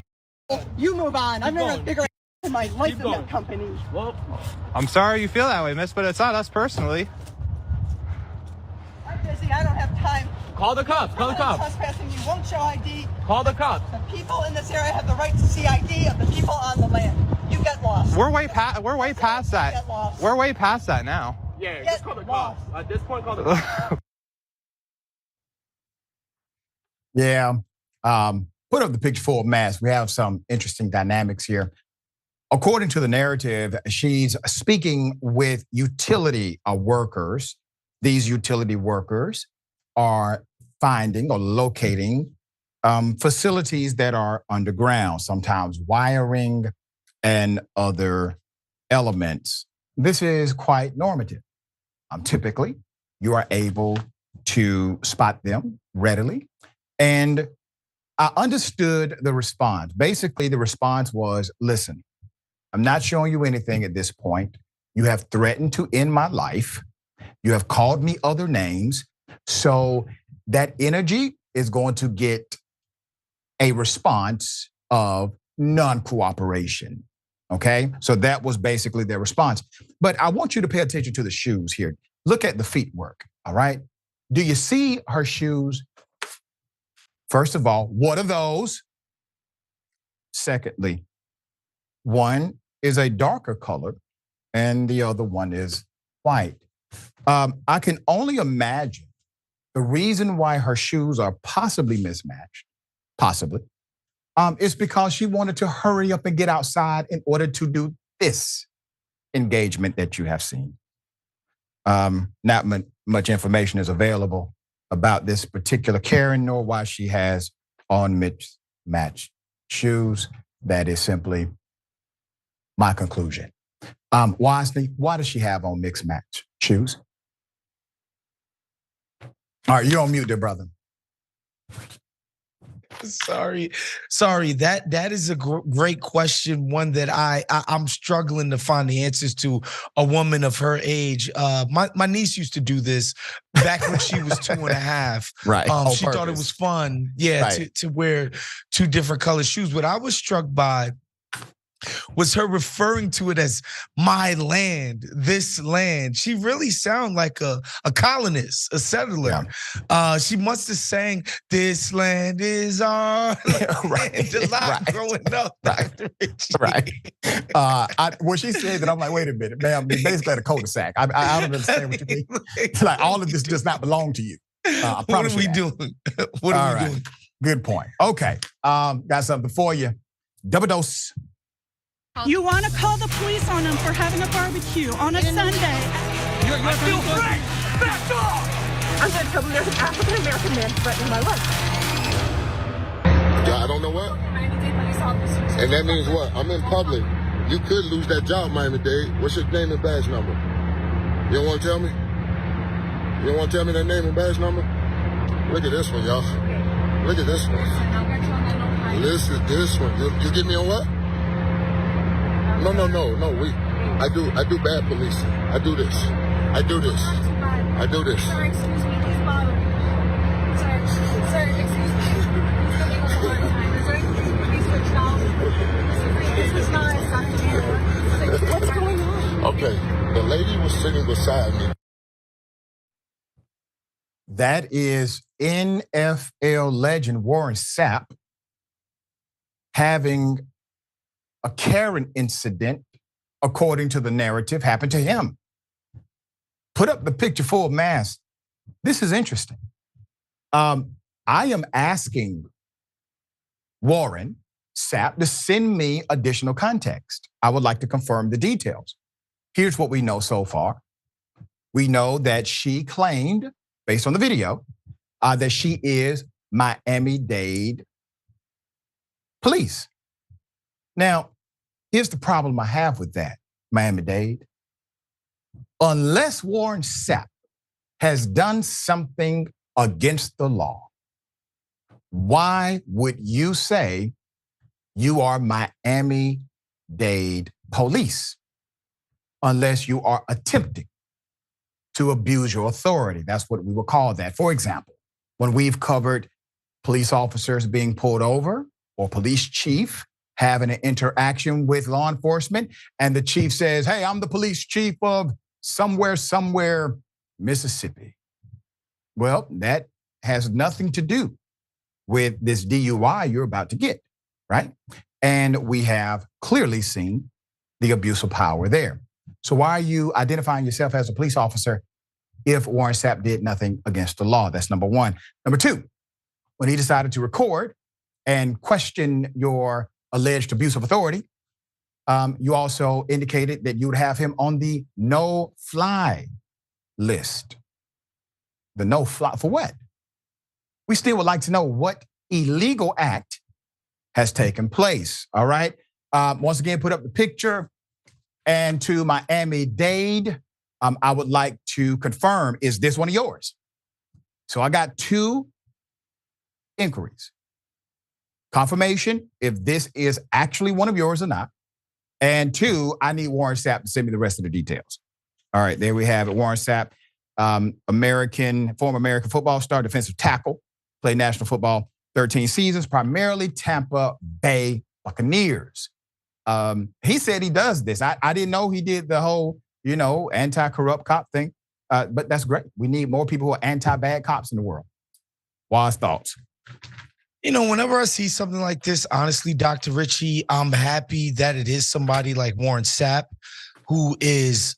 You move on. I'm gonna figure out my life in that company. Well, I'm sorry you feel that way, miss, but it's not us personally. I'm busy. I don't have time. Call the cops. Call the cops. Trespassing. You won't show ID. Call the cops. The people in this area have the right to see ID of the people on the land. You get lost. We're way past that. We're way past that now. Yeah, just call the cops. At this point, call the cops. Yeah. Put up the picture full of masks. We have some interesting dynamics here. According to the narrative, she's speaking with utility workers. These utility workers are finding or locating facilities that are underground, sometimes wiring and other elements. This is quite normative. Typically, you are able to spot them readily. And I understood the response. Basically, the response was, listen, I'm not showing you anything at this point. You have threatened to end my life. You have called me other names. So that energy is going to get a response of non-cooperation, okay? So that was basically their response. But I want you to pay attention to the shoes here. Look at the feet work, all right? Do you see her shoes? First of all, what are those? Secondly, one is a darker color and the other one is white. I can only imagine the reason why her shoes are possibly mismatched, is because she wanted to hurry up and get outside in order to do this engagement that you have seen. Not much information is available about this particular Karen, nor why she has on mismatched shoes. That is simply my conclusion. Wosny, why does she have on mixed match shoes? All right, you're on mute there, brother. Sorry. That is a great question. One that I'm struggling to find the answers to. A woman of her age. My niece used to do this back when she was 2.5. Right. She thought it was fun. Yeah. Right. To wear two different colored shoes. What I was struck by was her referring to it as my land, this land. She really sounded like a colonist, a settler. Yeah. She must have sang, "This land is our land," a lot growing up. Dr. Richie. Right. When she said that, I'm like, wait a minute, ma'am, you're basically at a cul-de-sac. I don't understand what you mean. It's like all of this does not belong to you. I promise what are we doing? What are we doing? Good point. Okay, got something for you. Double dose. You want to call the police on them for having a barbecue on a Sunday. I feel free! Back off! I'm going to tell them there's an African-American man threatening my life. Yeah, I don't know what. And that means what? I'm in public. You could lose that job, Miami-Dade. What's your name and badge number? You don't want to tell me? You don't want to tell me that name and badge number? Look at this one, y'all. Look at this one. Listen, this one. You get me on what? No. I do bad policing. I do this. Sir, excuse me, please bother me. Sir, excuse me. Please switch now. This is not acceptable. What's going on? Okay, the lady was sitting beside me. That is NFL legend Warren Sapp having a Karen incident, according to the narrative, happened to him. Put up the picture full mask. This is interesting. I am asking Warren Sapp to send me additional context. I would like to confirm the details. Here's what we know so far. We know that she claimed, based on the video, that she is Miami-Dade police. Now, here's the problem I have with that, Miami-Dade. Unless Warren Sapp has done something against the law, why would you say you are Miami-Dade police? Unless you are attempting to abuse your authority. That's what we will call that. For example, when we've covered police officers being pulled over or police chief having an interaction with law enforcement, and the chief says, hey, I'm the police chief of somewhere, Mississippi. Well, that has nothing to do with this DUI you're about to get, right? And we have clearly seen the abuse of power there. So why are you identifying yourself as a police officer if Warren Sapp did nothing against the law? That's number one. Number two, when he decided to record and question your alleged abuse of authority, You also indicated that you would have him on the no-fly list. The no-fly, for what? We still would like to know what illegal act has taken place, all right? Once again, put up the picture. And to Miami-Dade, I would like to confirm, is this one of yours? So I got 2 inquiries. Confirmation, if this is actually one of yours or not. And 2, I need Warren Sapp to send me the rest of the details. All right, there we have it. Warren Sapp, former American football star, defensive tackle, played national football 13 seasons, primarily Tampa Bay Buccaneers. He said he does this. I didn't know he did the whole, anti-corrupt cop thing. But that's great. We need more people who are anti-bad cops in the world. Wise thoughts. Whenever I see something like this, honestly, Dr. Richie, I'm happy that it is somebody like Warren Sapp, who is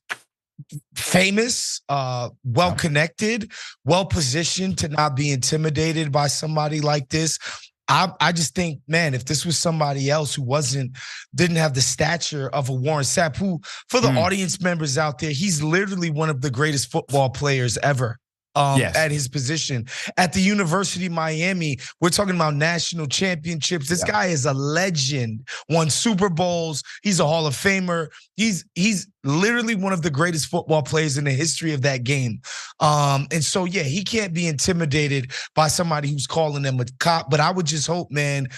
famous, well-connected, well-positioned to not be intimidated by somebody like this. I just think, man, if this was somebody else who didn't have the stature of a Warren Sapp, who, for the audience members out there, he's literally one of the greatest football players ever. At his position at the University of Miami, we're talking about national championships. This guy is a legend, won Super Bowls. He's a Hall of Famer. He's literally one of the greatest football players in the history of that game. And so, he can't be intimidated by somebody who's calling him a cop. But I would just hope, man,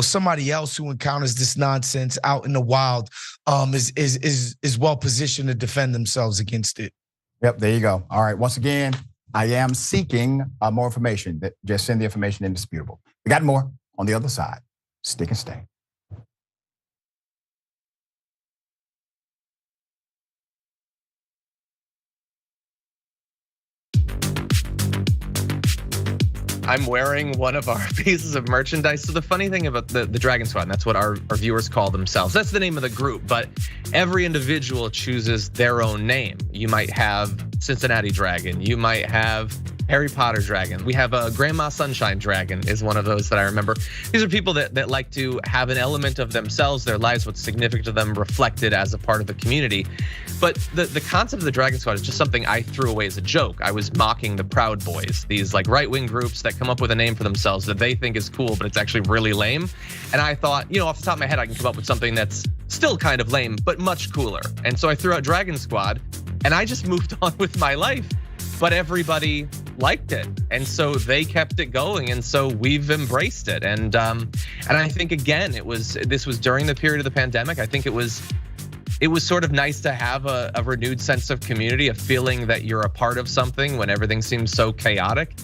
somebody else who encounters this nonsense out in the wild is well positioned to defend themselves against it. Yep, there you go. All right, once again, I am seeking more information. Just send the information indisputable. We got more on the other side. Stick and stay. I'm wearing one of our pieces of merchandise. So the funny thing about the Dragon Squad, and that's what our viewers call themselves. That's the name of the group, but every individual chooses their own name. You might have Cincinnati Dragon. You might have Harry Potter Dragon. We have a Grandma Sunshine Dragon is one of those that I remember. These are people that like to have an element of themselves, their lives, what's significant to them reflected as a part of the community. But the concept of the Dragon Squad is just something I threw away as a joke. I was mocking the Proud Boys, these like right-wing groups that come up with a name for themselves that they think is cool, but it's actually really lame. And I thought, off the top of my head, I can come up with something that's still kind of lame, but much cooler. And so I threw out Dragon Squad, and I just moved on with my life. But everybody liked it, and so they kept it going, and so we've embraced it. And I think again, this was during the period of the pandemic. I think it was sort of nice to have a renewed sense of community, a feeling that you're a part of something when everything seems so chaotic.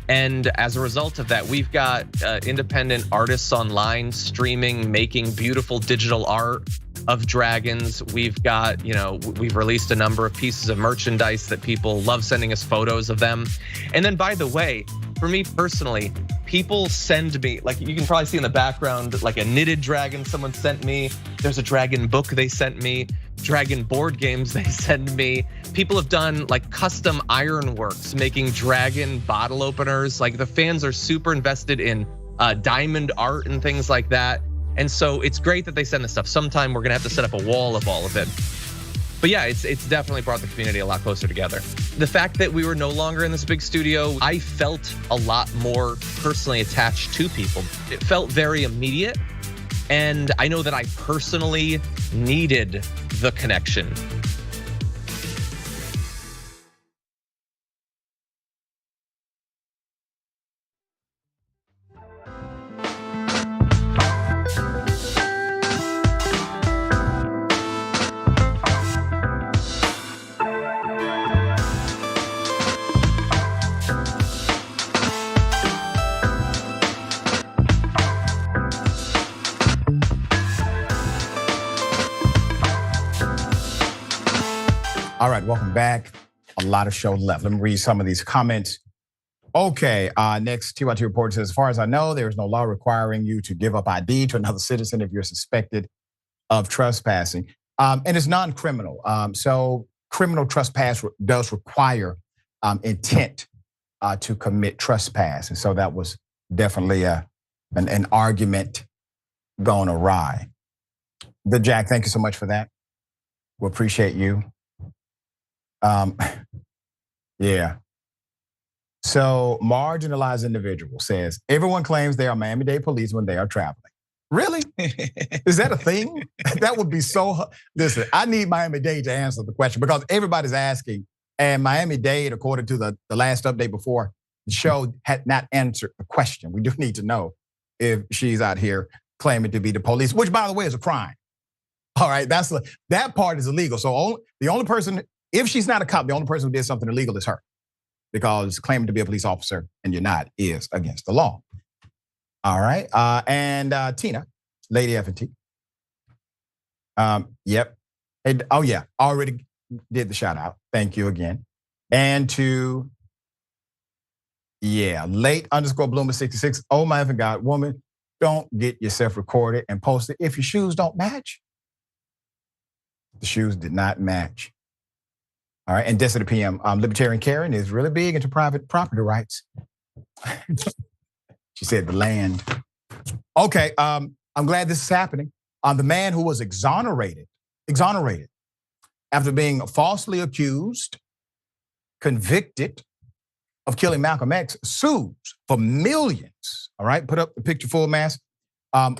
And as a result of that, we've got independent artists online streaming, making beautiful digital art of dragons. We've got, we've released a number of pieces of merchandise that people love sending us photos of them. And then, by the way, for me personally, people send me, like you can probably see in the background, like a knitted dragon someone sent me. There's a dragon book they sent me, dragon board games they send me. People have done like custom ironworks, making dragon bottle openers. Like the fans are super invested in diamond art and things like that. And so it's great that they send this stuff. Sometime we're gonna have to set up a wall of all of it. But yeah, it's definitely brought the community a lot closer together. The fact that we were no longer in this big studio, I felt a lot more personally attached to people. It felt very immediate. And I know that I personally needed the connection. All right, welcome back. A lot of show left. Let me read some of these comments. Okay, next TYT report says, as far as I know, there is no law requiring you to give up ID to another citizen if you're suspected of trespassing. And it's non-criminal. So criminal trespass does require intent to commit trespass. And so that was definitely an argument gone awry. The Jack, thank you so much for that. We appreciate you. Yeah. So marginalized individual says, everyone claims they are Miami-Dade police when they are traveling. Really? Is that a thing? That would be so, listen, I need Miami-Dade to answer the question because everybody's asking, and Miami-Dade, according to the last update before the show, had not answered the question. We do need to know if she's out here claiming to be the police, which by the way is a crime. All right, that part is illegal. So the only person, if she's not a cop, the only person who did something illegal is her. Because claiming to be a police officer and you're not is against the law. All right, and Tina, Lady F&T. Yep, and, oh yeah, already did the shout out. Thank you again. And to, yeah, late_Bloomer66. Oh my effing God, woman, don't get yourself recorded and posted if your shoes don't match. The shoes did not match. All right, and Destiny PM, Libertarian Karen is really big into private property rights. She said the land. Okay, I'm glad this is happening. The man who was exonerated after being falsely accused, convicted of killing Malcolm X, sues for millions. All right, put up the picture full mass.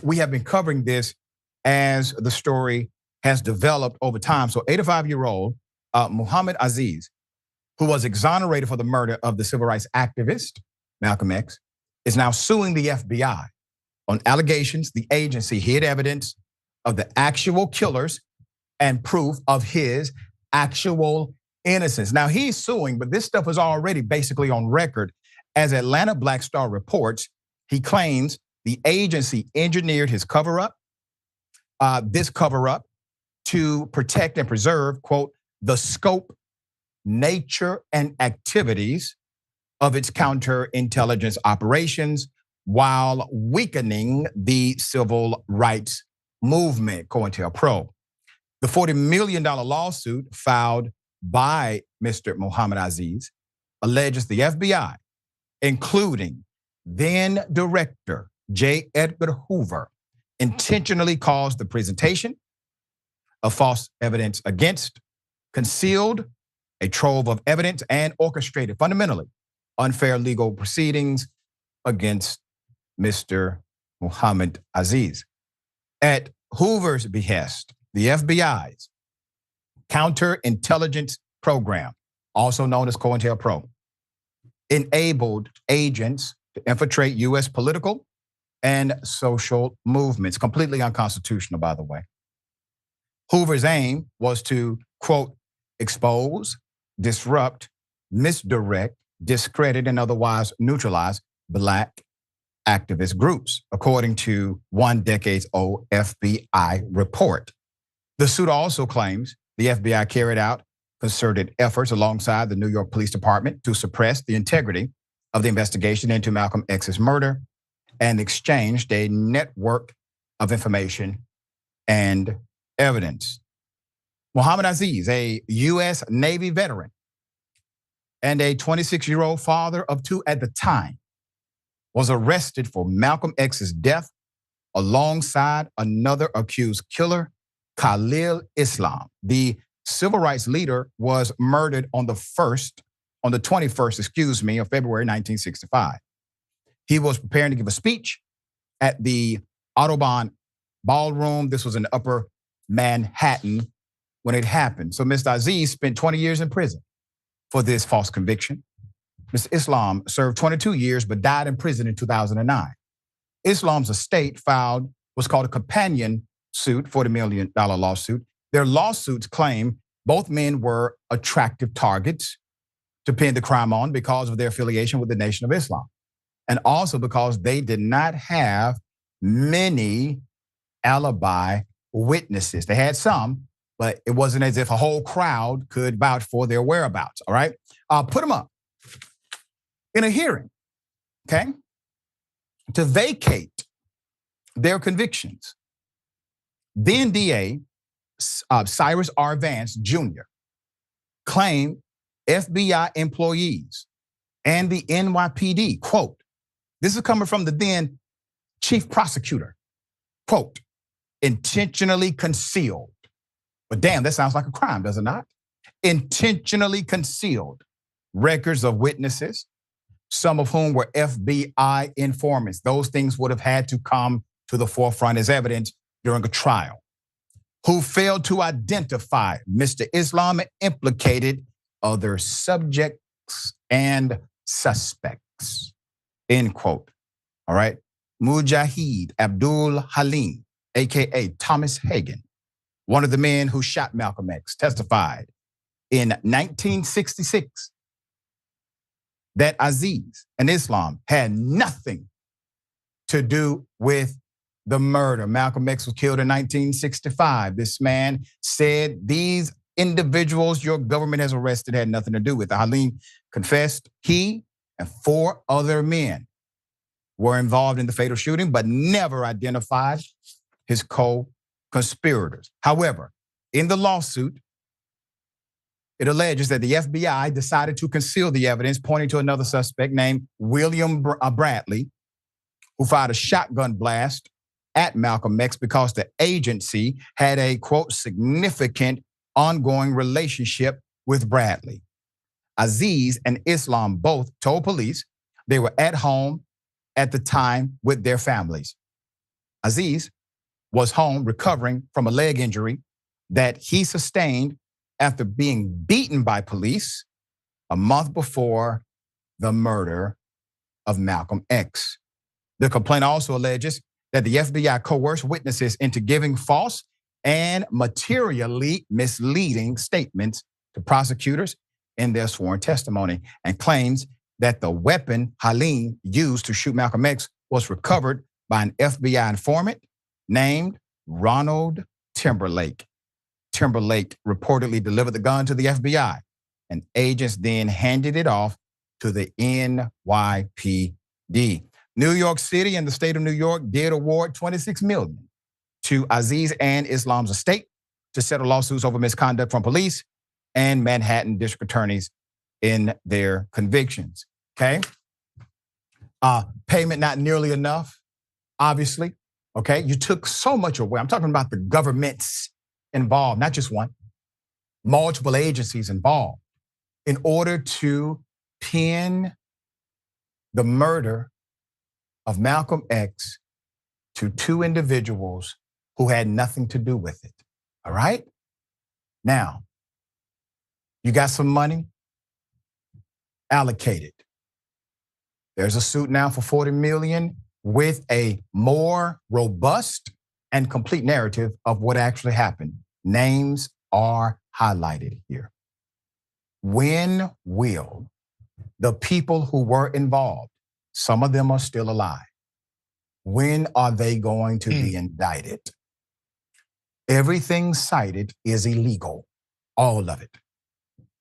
We have been covering this as the story has developed over time. So 85-year-old Muhammad Aziz, who was exonerated for the murder of the civil rights activist Malcolm X, is now suing the FBI on allegations the agency hid evidence of the actual killers and proof of his actual innocence. Now he's suing, but this stuff is already basically on record. As Atlanta Black Star reports, he claims the agency engineered his cover-up, this cover-up to protect and preserve, quote, the scope, nature, and activities of its counterintelligence operations while weakening the civil rights movement, COINTELPRO. The $40 million lawsuit filed by Mr. Muhammad Aziz alleges the FBI, including then Director J. Edgar Hoover, intentionally caused the presentation of false evidence against, concealed a trove of evidence, and orchestrated fundamentally unfair legal proceedings against Mr. Muhammad Aziz. At Hoover's behest, the FBI's counterintelligence program, also known as COINTELPRO, enabled agents to infiltrate US political and social movements, completely unconstitutional, by the way. Hoover's aim was to, quote, expose, disrupt, misdirect, discredit, and otherwise neutralize Black activist groups, according to one decades-old FBI report. The suit also claims the FBI carried out concerted efforts alongside the New York Police Department to suppress the integrity of the investigation into Malcolm X's murder and exchanged a network of information and evidence. Muhammad Aziz, a U.S. Navy veteran and a 26-year-old father of two at the time, was arrested for Malcolm X's death alongside another accused killer, Khalil Islam. The civil rights leader was murdered on the 21st, of February 1965. He was preparing to give a speech at the Audubon Ballroom. This was in Upper Manhattan when it happened. So Mr. Aziz spent 20 years in prison for this false conviction. Mr. Islam served 22 years but died in prison in 2009. Islam's estate filed what's called a companion suit, $40 million lawsuit. Their lawsuits claim both men were attractive targets to pin the crime on because of their affiliation with the Nation of Islam. And also because they did not have many alibi witnesses. They had some, but it wasn't as if a whole crowd could vouch for their whereabouts, all right? Put them up in a hearing, okay? To vacate their convictions. Then DA Cyrus R. Vance Jr. claimed FBI employees and the NYPD, quote, this is coming from the then chief prosecutor, quote, intentionally concealed. But damn, that sounds like a crime, does it not? Intentionally concealed records of witnesses, some of whom were FBI informants. Those things would have had to come to the forefront as evidence during a trial. Who failed to identify Mr. Islam and implicated other subjects and suspects, end quote. All right. Mujahid Abdul Halim, AKA Thomas Hagen, one of the men who shot Malcolm X, testified in 1966 that Aziz and Islam had nothing to do with the murder. Malcolm X was killed in 1965. This man said these individuals your government has arrested had nothing to do with it. Halim confessed he and 4 other men were involved in the fatal shooting, but never identified his co-conspirators. However, in the lawsuit, it alleges that the FBI decided to conceal the evidence, pointing to another suspect named William Bradley, who fired a shotgun blast at Malcolm X because the agency had a, quote, significant ongoing relationship with Bradley. Aziz and Islam both told police they were at home at the time with their families. Aziz was home recovering from a leg injury that he sustained after being beaten by police a month before the murder of Malcolm X. The complaint also alleges that the FBI coerced witnesses into giving false and materially misleading statements to prosecutors in their sworn testimony, and claims that the weapon Halim used to shoot Malcolm X was recovered by an FBI informant named Ronald Timberlake. Timberlake reportedly delivered the gun to the FBI, and agents then handed it off to the NYPD. New York City and the state of New York did award $26 million to Aziz and Islam's estate to settle lawsuits over misconduct from police and Manhattan district attorneys in their convictions. Okay. Payment not nearly enough, obviously. Okay. You took so much away. I'm talking about the governments involved, not just one, multiple agencies involved, in order to pin the murder of Malcolm X to 2 individuals who had nothing to do with it. All right? Now, you got some money allocated. There's a suit now for $40 million with a more robust and complete narrative of what actually happened. Names are highlighted here. When will the people who were involved, some of them are still alive, when are they going to be indicted? Everything cited is illegal, all of it.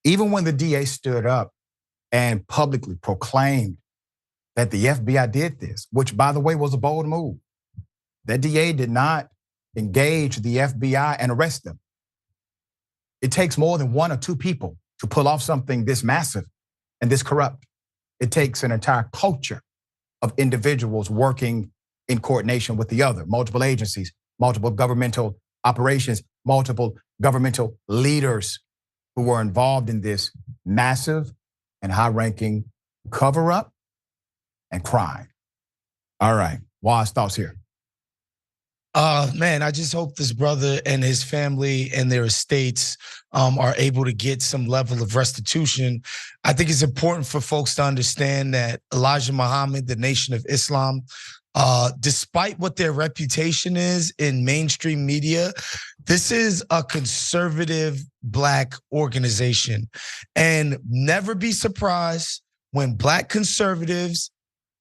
Even when the DA stood up and publicly proclaimed that the FBI did this, which by the way was a bold move. That DA did not engage the FBI and arrest them. It takes more than 1 or 2 people to pull off something this massive and this corrupt. It takes an entire culture of individuals working in coordination with the other, multiple agencies, multiple governmental operations, multiple governmental leaders who were involved in this massive and high-ranking cover-up and crime. All right, Waz, thoughts here. Man, I just hope this brother and his family and their estates are able to get some level of restitution. I think it's important for folks to understand that Elijah Muhammad, the Nation of Islam, despite what their reputation is in mainstream media, this is a conservative Black organization. And never be surprised when Black conservatives,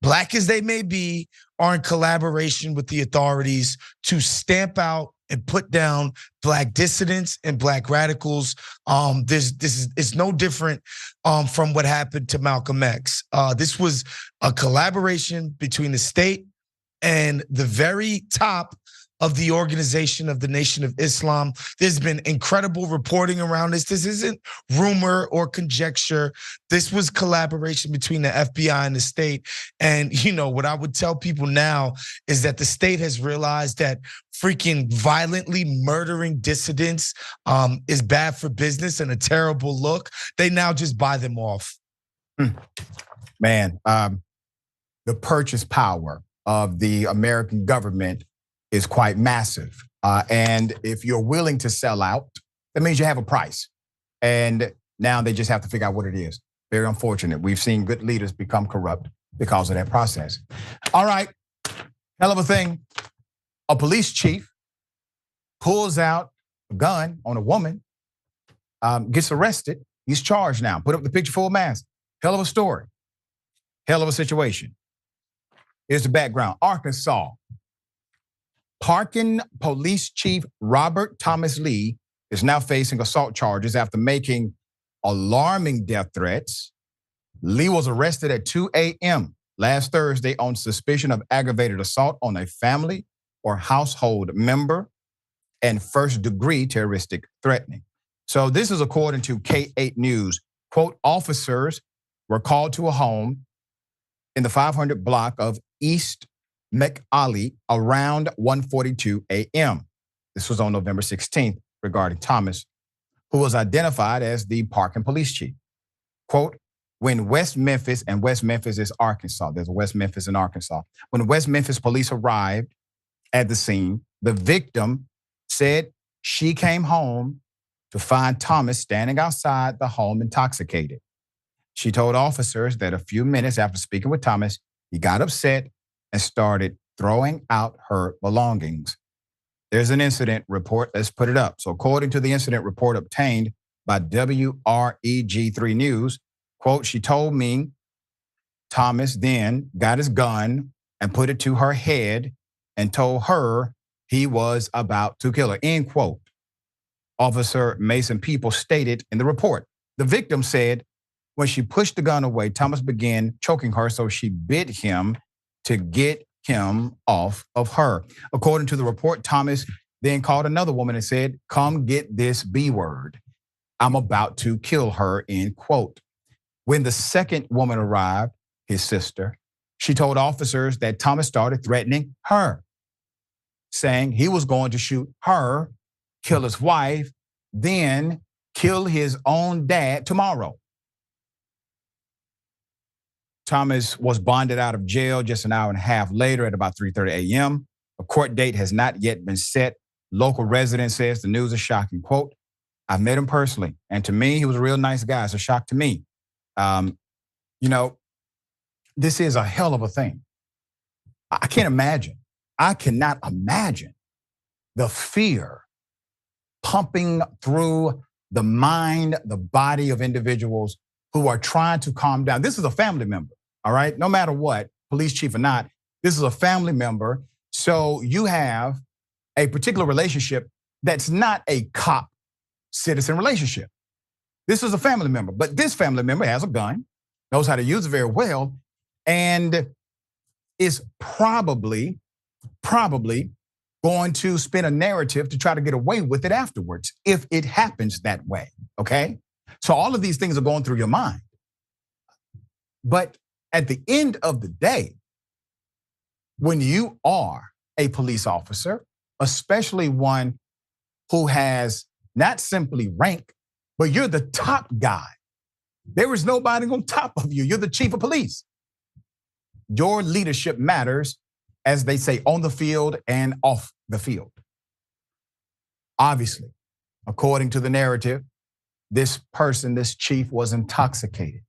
Black as they may be, are in collaboration with the authorities to stamp out and put down Black dissidents and Black radicals. It's no different from what happened to Malcolm X. This was a collaboration between the state and the very top of the Organization of the Nation of Islam. There's been incredible reporting around this. This isn't rumor or conjecture. This was collaboration between the FBI and the state. And what I would tell people now is that the state has realized that freaking violently murdering dissidents is bad for business and a terrible look. They now just buy them off. Man, the purchase power of the American government is quite massive. And if you're willing to sell out, that means you have a price. And now they just have to figure out what it is. Very unfortunate. We've seen good leaders become corrupt because of that process. All right, hell of a thing. A police chief pulls out a gun on a woman, gets arrested. He's charged now. Put up the picture full mask. Hell of a story. Hell of a situation. Here's the background. Arkansas. Parkin Police Chief Robert Thomas Lee is now facing assault charges after making alarming death threats. Lee was arrested at 2 a.m. last Thursday on suspicion of aggravated assault on a family or household member and first-degree terroristic threatening. So this is according to K8 News. Quote, officers were called to a home in the 500 block of East McAley around 1:42 a.m. This was on November 16th regarding Thomas, who was identified as the Parkin police chief. Quote, when West Memphis, and West Memphis is Arkansas, there's a West Memphis in Arkansas. When West Memphis police arrived at the scene, the victim said she came home to find Thomas standing outside the home intoxicated. She told officers that a few minutes after speaking with Thomas, he got upset and started throwing out her belongings. There's an incident report. Let's put it up. So according to the incident report obtained by WREG3 News, quote, she told me Thomas then got his gun and put it to her head and told her he was about to kill her, end quote. Officer Mason People stated in the report. The victim said when she pushed the gun away, Thomas began choking her, so she bit him to get him off of her. According to the report, Thomas then called another woman and said, come get this B word. I'm about to kill her, end quote. When the second woman arrived, his sister, she told officers that Thomas started threatening her, saying he was going to shoot her, kill his wife, then kill his own dad tomorrow. Thomas was bonded out of jail just an hour and a half later at about 3:30 a.m. A court date has not yet been set. Local resident says the news is shocking. Quote, I've met him personally, and to me, he was a real nice guy. It's a shock to me. This is a hell of a thing. I can't imagine. I cannot imagine the fear pumping through the mind, the body of individuals who are trying to calm down. This is a family member, all right? No matter what, police chief or not, this is a family member. So you have a particular relationship that's not a cop-citizen relationship. This is a family member, but this family member has a gun, knows how to use it very well, and is probably going to spin a narrative to try to get away with it afterwards, if it happens that way, okay? So all of these things are going through your mind. But at the end of the day, when you are a police officer, especially one who has not simply rank, but you're the top guy. There is nobody on top of you. You're the chief of police. Your leadership matters, as they say, on the field and off the field. Obviously, according to the narrative, this person, this chief, was intoxicated.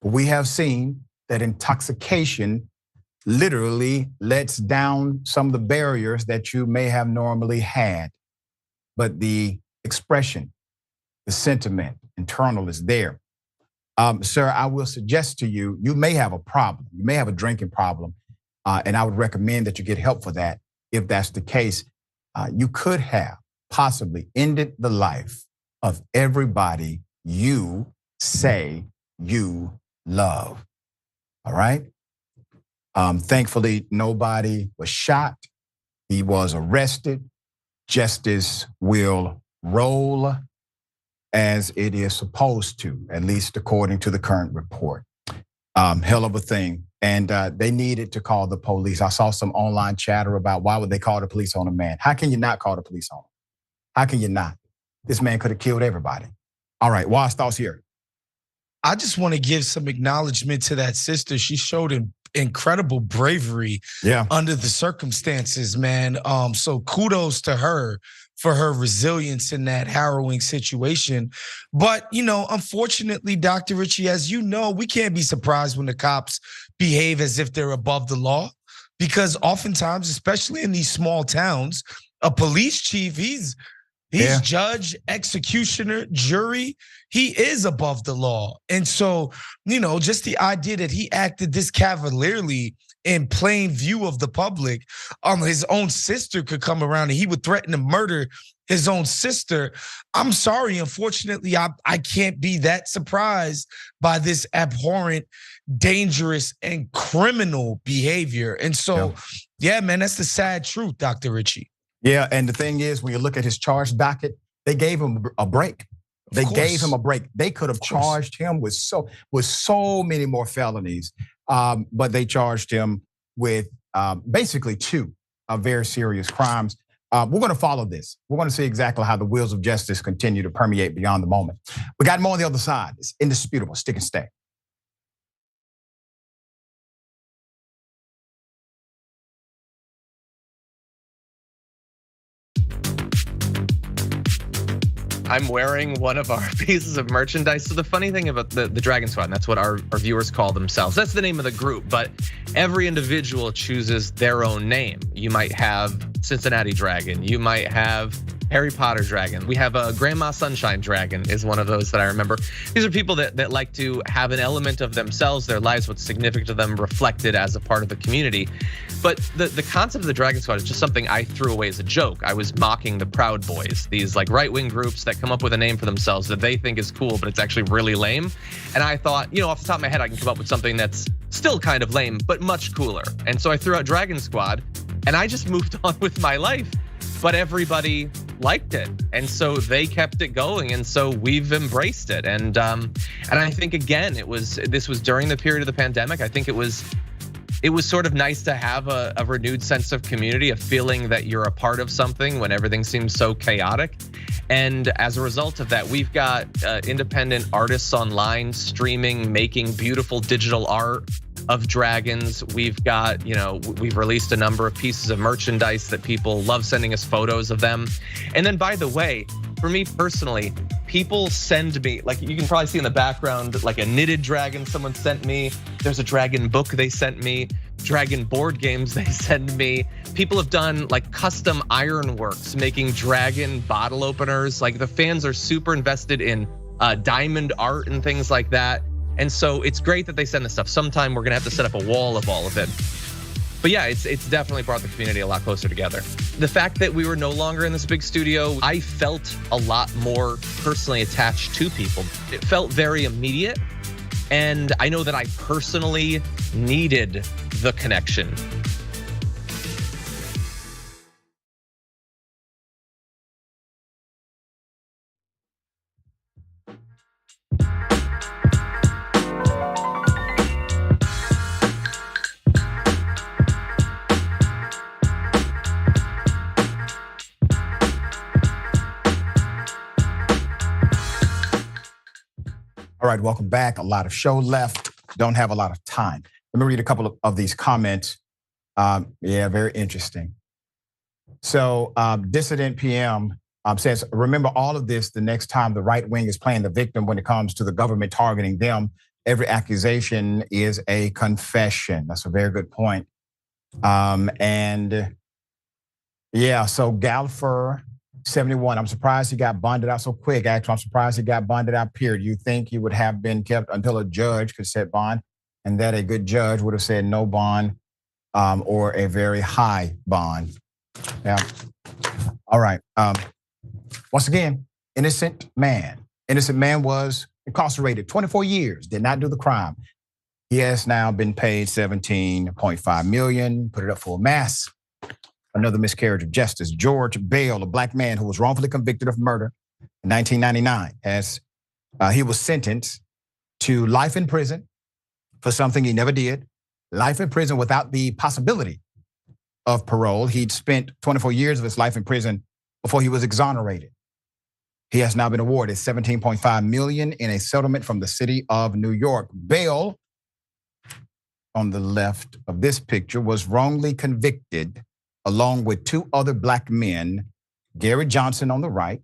We have seen that intoxication literally lets down some of the barriers that you may have normally had. But the expression, the sentiment, internal is there. Sir, I will suggest to you, you may have a problem. You may have a drinking problem. And I would recommend that you get help for that. If that's the case, you could have possibly ended the life of everybody you say you love. All right? Thankfully, nobody was shot. He was arrested. Justice will roll as it is supposed to, at least according to the current report. Hell of a thing. And they needed to call the police. I saw some online chatter about why would they call the police on a man? How can you not call the police on him? How can you not? This man could have killed everybody. All right, Waz, thoughts here. I just want to give some acknowledgement to that sister. She showed incredible bravery under the circumstances, man. So kudos to her for her resilience in that harrowing situation. But, unfortunately, Dr. Richey, as you know, we can't be surprised when the cops behave as if they're above the law, because oftentimes, especially in these small towns, a police chief, he's judge, executioner, jury. He is above the law. And so, just the idea that he acted this cavalierly in plain view of the public, his own sister could come around and he would threaten to murder his own sister. I'm sorry, unfortunately, I can't be that surprised by this abhorrent, dangerous, and criminal behavior. And so, man, that's the sad truth, Dr. Richey. Yeah, and the thing is, when you look at his charge docket, they gave him a break. They gave him a break. They could have charged him with so many more felonies, but they charged him with basically two very serious crimes. We're going to follow this. We're going to see exactly how the wheels of justice continue to permeate beyond the moment. We got more on the other side. It's indisputable. Stick and stay. I'm wearing one of our pieces of merchandise. So the funny thing about the Dragon Squad, and that's what our viewers call themselves. That's the name of the group, but every individual chooses their own name. You might have Cincinnati Dragon. You might have Harry Potter Dragon. We have a Grandma Sunshine Dragon is one of those that I remember. These are people that like to have an element of themselves, their lives, what's significant to them reflected as a part of the community. But the concept of the Dragon Squad is just something I threw away as a joke. I was mocking the Proud Boys, these like right-wing groups that come up with a name for themselves that they think is cool, but it's actually really lame. And I thought, off the top of my head, I can come up with something that's still kind of lame, but much cooler. And so I threw out Dragon Squad, and I just moved on with my life. But everybody liked it, and so they kept it going, and so we've embraced it. And I think again, this was during the period of the pandemic. I think it was sort of nice to have a renewed sense of community, a feeling that you're a part of something when everything seems so chaotic. And as a result of that, we've got independent artists online streaming, making beautiful digital art of dragons. We've got, we've released a number of pieces of merchandise that people love sending us photos of them. And then, by the way, for me personally, people send me, like you can probably see in the background, like a knitted dragon someone sent me. There's a dragon book they sent me, dragon board games they send me. People have done like custom ironworks, making dragon bottle openers. Like the fans are super invested in diamond art and things like that. And so it's great that they send this stuff. Sometime we're gonna have to set up a wall of all of it. But yeah, it's definitely brought the community a lot closer together. The fact that we were no longer in this big studio, I felt a lot more personally attached to people. It felt very immediate. And I know that I personally needed the connection. All right, welcome back. A lot of show left. Don't have a lot of time. Let me read a couple of these comments. Very interesting. So Dissident PM says, remember all of this the next time the right wing is playing the victim when it comes to the government targeting them. Every accusation is a confession. That's a very good point. So Galfer 71, I'm surprised he got bonded out so quick. Actually, I'm surprised he got bonded out, period. You think he would have been kept until a judge could set bond, and that a good judge would have said no bond or a very high bond. Yeah. All right. Once again, innocent man. Innocent man was incarcerated 24 years, did not do the crime. He has now been paid $17.5 million, put it up for a mess. another miscarriage of justice. George Bale, a black man who was wrongfully convicted of murder in 1999, he was sentenced to life in prison for something he never did, life in prison without the possibility of parole. He'd spent 24 years of his life in prison before he was exonerated. He has now been awarded $17.5 million in a settlement from the city of New York. Bale, on the left of this picture, was wrongly convicted along with two other black men, Gary Johnson on the right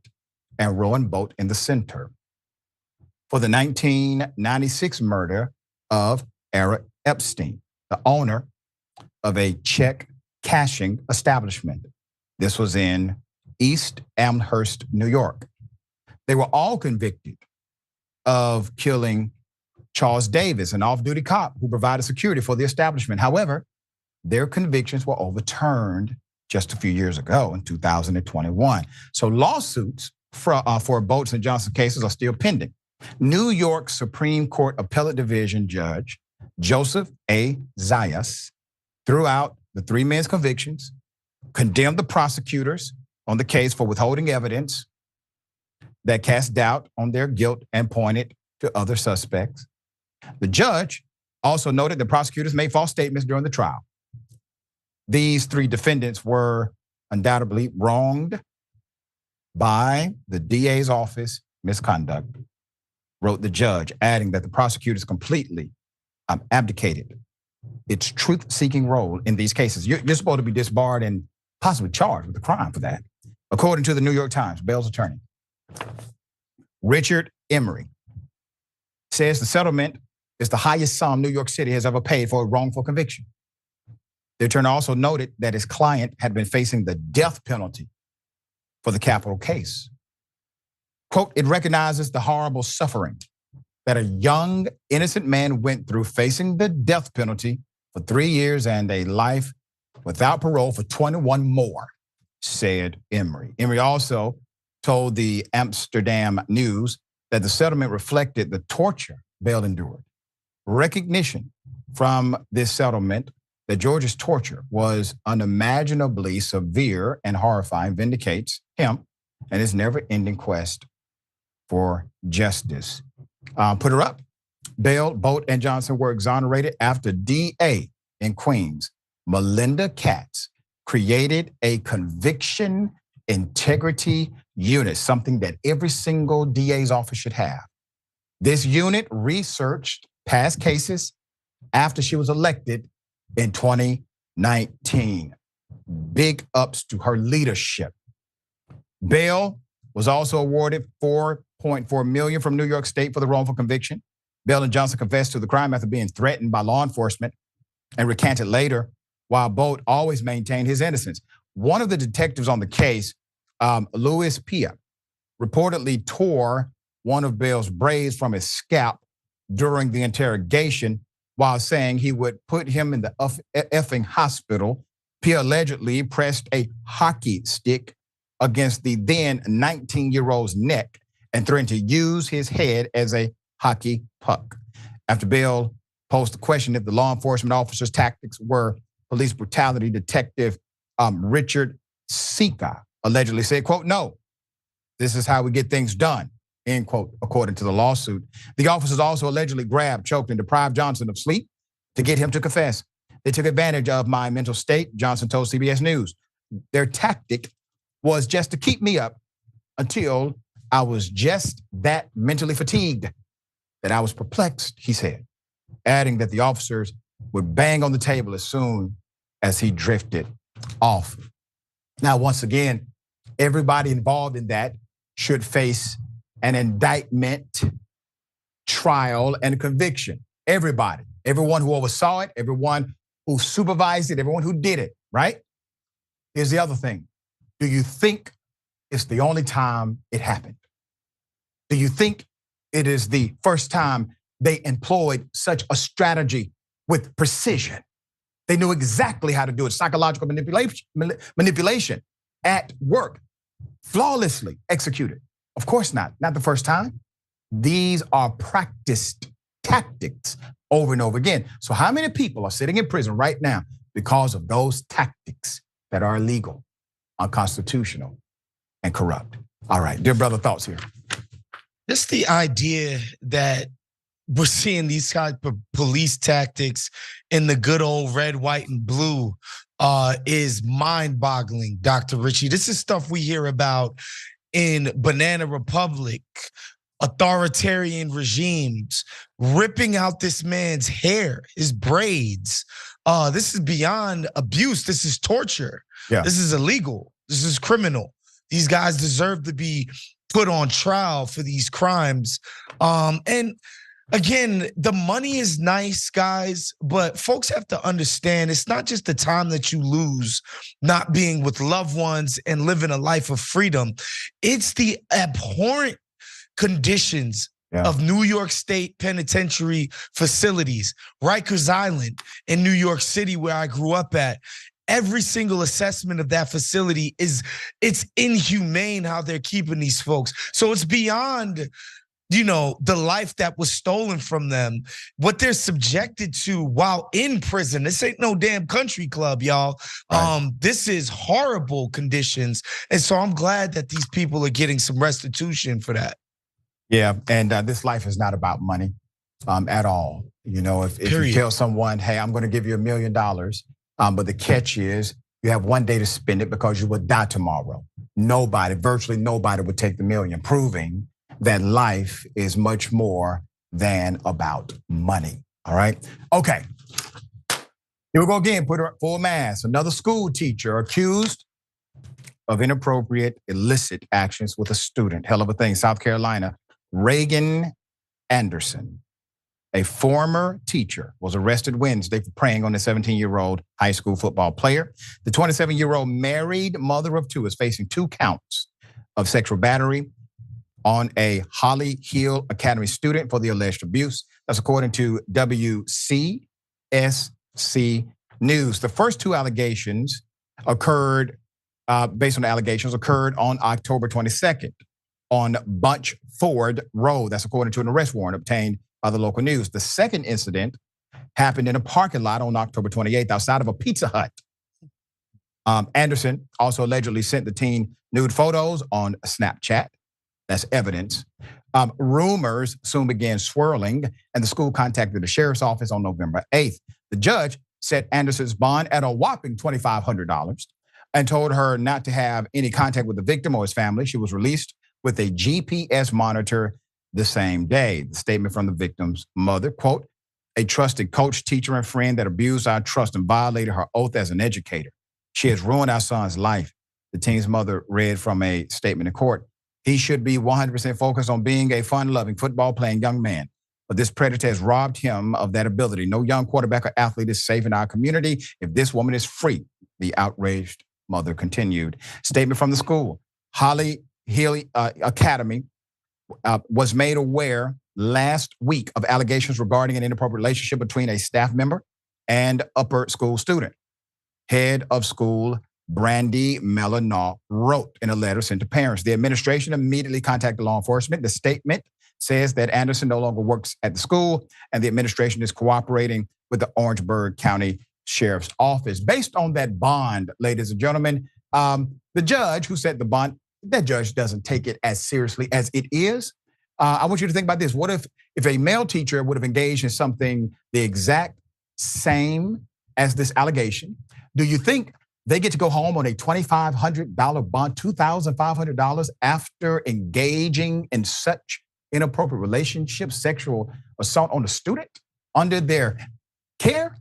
and Rowan Boat in the center, for the 1996 murder of Eric Epstein, the owner of a check cashing establishment. This was in East Amherst, New York. They were all convicted of killing Charles Davis, an off-duty cop who provided security for the establishment. However, their convictions were overturned just a few years ago in 2021. So lawsuits for Boats and Johnson cases are still pending. New York Supreme Court Appellate Division Judge Joseph A. Zayas threw out the three men's convictions, condemned the prosecutors on the case for withholding evidence that cast doubt on their guilt and pointed to other suspects. The judge also noted the prosecutors made false statements during the trial. These three defendants were undoubtedly wronged by the DA's office misconduct, wrote the judge, adding that the prosecutors completely abdicated its truth-seeking role in these cases. You're supposed to be disbarred and possibly charged with a crime for that. According to the New York Times, Bale's attorney, Richard Emery, says the settlement is the highest sum New York City has ever paid for a wrongful conviction. The attorney also noted that his client had been facing the death penalty for the capital case. Quote, it recognizes the horrible suffering that a young, innocent man went through facing the death penalty for 3 years and a life without parole for 21 more, said Emery. Emery also told the Amsterdam News that the settlement reflected the torture Bale endured. Recognition from this settlement that George's torture was unimaginably severe and horrifying vindicates him and his never-ending quest for justice. Put her up. Bale, Boat, and Johnson were exonerated after DA in Queens, Melinda Katz, created a conviction integrity unit, something that every single DA's office should have. This unit researched past cases after she was elected in 2019. Big ups to her leadership. Bale was also awarded $4.4 million from New York State for the wrongful conviction. Bale and Johnson confessed to the crime after being threatened by law enforcement and recanted later, while Boat always maintained his innocence. One of the detectives on the case, Louis Pia, reportedly tore one of Bale's braids from his scalp during the interrogation while saying he would put him in the effing hospital. Pia allegedly pressed a hockey stick against the then 19-year-old's neck and threatened to use his head as a hockey puck. After Bale posed the question if the law enforcement officer's tactics were police brutality, Detective Richard Sika allegedly said, quote, no, this is how we get things done, end quote, according to the lawsuit. The officers also allegedly grabbed, choked, and deprived Johnson of sleep to get him to confess. They took advantage of my mental state, Johnson told CBS News. Their tactic was just to keep me up until I was just that mentally fatigued that I was perplexed, he said, adding that the officers would bang on the table as soon as he drifted off. Now, once again, everybody involved in that should face an indictment, trial, and conviction. Everybody, everyone who oversaw it, everyone who supervised it, everyone who did it, right? Here's the other thing. Do you think it's the only time it happened? Do you think it is the first time they employed such a strategy with precision? They knew exactly how to do it. Psychological manipulation at work, flawlessly executed. Of course not the first time. These are practiced tactics over and over again. So how many people are sitting in prison right now because of those tactics that are illegal, unconstitutional, and corrupt. All right, dear brother, thoughts here. Just the idea that we're seeing these type of police tactics in the good old red, white, and blue is mind-boggling, Dr. Richie. This is stuff we hear about in Banana Republic, authoritarian regimes, ripping out this man's hair, his braids. This is beyond abuse. This is torture. Yeah. This is illegal. This is criminal. These guys deserve to be put on trial for these crimes. And again, the money is nice, guys, but folks have to understand it's not just the time that you lose not being with loved ones and living a life of freedom. It's the abhorrent conditions of New York State penitentiary facilities, Rikers Island in New York City, where I grew up at. Every single assessment of that facility it's inhumane how they're keeping these folks. So it's beyond, the life that was stolen from them, what they're subjected to while in prison. This ain't no damn country club, y'all. Right. This is horrible conditions. And so I'm glad that these people are getting some restitution for that. Yeah, and this life is not about money at all. If you tell someone, hey, I'm gonna give you $1 million, but the catch is you have one day to spend it because you will die tomorrow. Virtually nobody would take the million, proving that life is much more than about money, all right? Okay, here we go again, put her full mask. Another school teacher accused of inappropriate, illicit actions with a student. Hell of a thing, South Carolina. Reagan Anderson, a former teacher, was arrested Wednesday for preying on a 17-year-old high school football player. The 27-year-old married mother of two is facing 2 counts of sexual battery on a Holly Hill Academy student for the alleged abuse. That's according to WCSC News. The first 2 allegations occurred, based on the allegations, occurred on October 22nd on Bunch Ford Road. That's according to an arrest warrant obtained by the local news. The second incident happened in a parking lot on October 28th outside of a Pizza Hut. Anderson also allegedly sent the teen nude photos on Snapchat. That's evidence. Rumors soon began swirling, and the school contacted the sheriff's office on November 8th. The judge set Anderson's bond at a whopping $2,500 and told her not to have any contact with the victim or his family. She was released with a GPS monitor the same day. The statement from the victim's mother, quote, a trusted coach, teacher, and friend that abused our trust and violated her oath as an educator. She has ruined our son's life. The teen's mother read from a statement in court. He should be 100% focused on being a fun-loving, football-playing young man. But this predator has robbed him of that ability. No young quarterback or athlete is safe in our community if this woman is free, the outraged mother continued. Statement from the school. Holly Hill Academy was made aware last week of allegations regarding an inappropriate relationship between a staff member and upper school student. Head of school Brandy Melanaw wrote in a letter sent to parents. The administration immediately contacted law enforcement. The statement says that Anderson no longer works at the school and the administration is cooperating with the Orangeburg County Sheriff's Office. Based on that bond, ladies and gentlemen, the judge who set the bond, that judge doesn't take it as seriously as it is. I want you to think about this. What if a male teacher would have engaged in something the exact same as this allegation? Do you think they get to go home on a $2,500 bond, $2,500 after engaging in such inappropriate relationships, sexual assault on a student under their care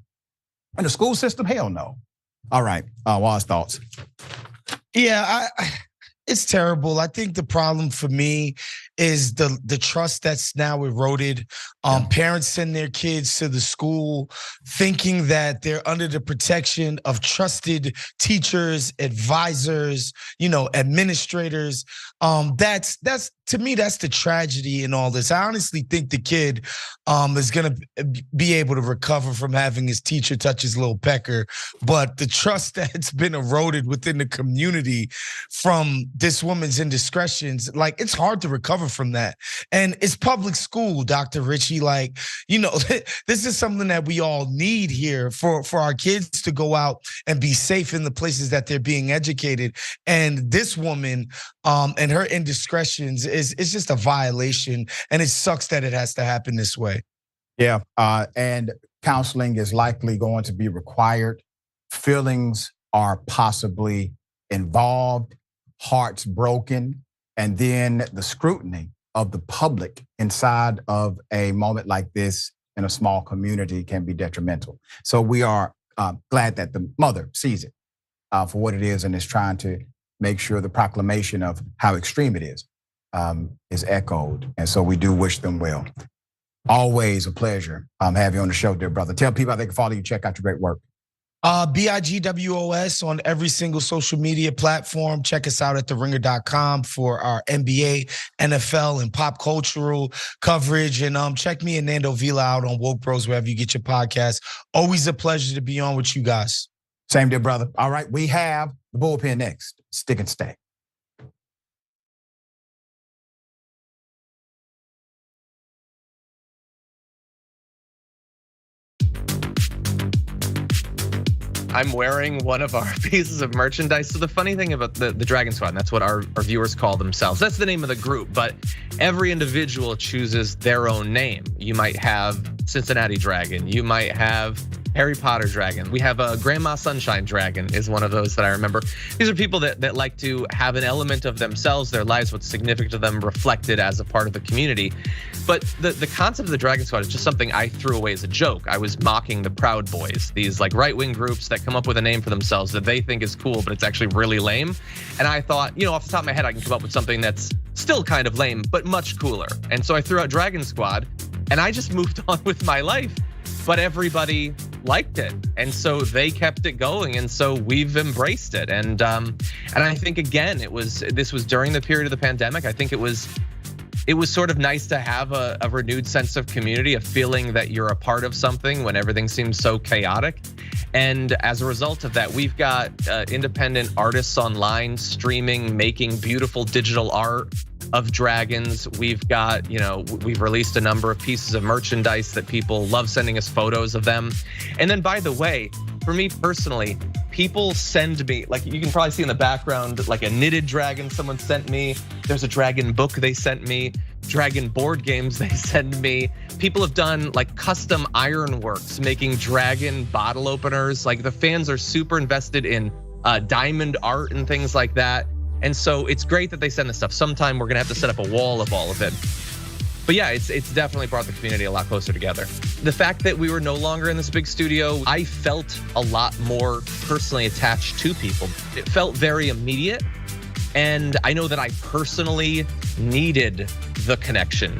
in the school system? Hell no. All right, Waz, thoughts? Yeah, it's terrible. I think the problem for me is the trust that's now eroded. Parents send their kids to the school thinking that they're under the protection of trusted teachers, advisors, administrators. That's to me, that's the tragedy in all this. I honestly think the kid is gonna be able to recover from having his teacher touch his little pecker, but the trust that's been eroded within the community from this woman's indiscretions, like, it's hard to recover recover from that. And it's public school, Dr. Richie. Like, you know, this is something that we all need here for our kids to go out and be safe in the places that they're being educated. And this woman and her indiscretions is just a violation. And it sucks that it has to happen this way. Yeah, and counseling is likely going to be required. Feelings are possibly involved, hearts broken, and then the scrutiny of the public inside of a moment like this in a small community can be detrimental. So we are glad that the mother sees it for what it is and is trying to make sure the proclamation of how extreme it is echoed. And so we do wish them well. Always a pleasure have you on the show, dear brother. Tell people how they can follow you, check out your great work. BIGWOS on every single social media platform. Check us out at theringer.com for our NBA, NFL, and pop cultural coverage. And check me and Nando Vila out on Woke Bros, wherever you get your podcasts. Always a pleasure to be on with you guys. Same, dear brother. All right, we have the Bullpen next. Stick and stay. I'm wearing one of our pieces of merchandise. So the funny thing about the Dragon Squad, that's what our viewers call themselves. That's the name of the group, but every individual chooses their own name. You might have Cincinnati Dragon. You might have Harry Potter Dragon. We have a Grandma Sunshine Dragon is one of those that I remember. These are people that like to have an element of themselves, their lives, what's significant to them reflected as a part of the community. But the concept of the Dragon Squad is just something I threw away as a joke. I was mocking the Proud Boys, these like right-wing groups that come up with a name for themselves that they think is cool, but it's actually really lame. And I thought, you know, off the top of my head, I can come up with something that's still kind of lame, but much cooler. And so I threw out Dragon Squad and I just moved on with my life. But everybody liked it, and so they kept it going, and so we've embraced it. And I think again, this was during the period of the pandemic. I think it was sort of nice to have a renewed sense of community, a feeling that you're a part of something when everything seems so chaotic. And as a result of that, we've got independent artists online streaming, making beautiful digital art of dragons. We've got, we've released a number of pieces of merchandise that people love sending us photos of them. And then, by the way, for me personally, people send me, like you can probably see in the background, like a knitted dragon someone sent me. There's a dragon book they sent me, dragon board games they send me. People have done like custom ironworks, making dragon bottle openers. Like the fans are super invested in diamond art and things like that. And so it's great that they send this stuff. Sometime we're gonna have to set up a wall of all of it. But yeah, it's definitely brought the community a lot closer together. The fact that we were no longer in this big studio, I felt a lot more personally attached to people. It felt very immediate. And I know that I personally needed the connection.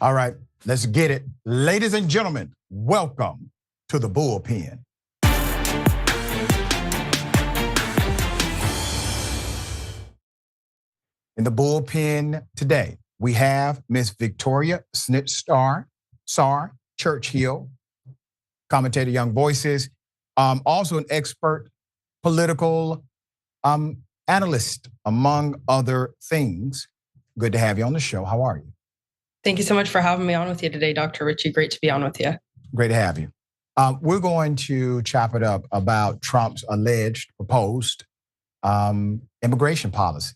All right, let's get it. Ladies and gentlemen, welcome to the Bullpen. In the Bullpen today, we have Miss Victoria Snitsar Churchill, commentator, Young Voices, also an expert political analyst, among other things. Good to have you on the show. How are you? Thank you so much for having me on with you today, Dr. Richie. Great to be on with you. Great to have you. We're going to chop it up about Trump's alleged proposed immigration policy,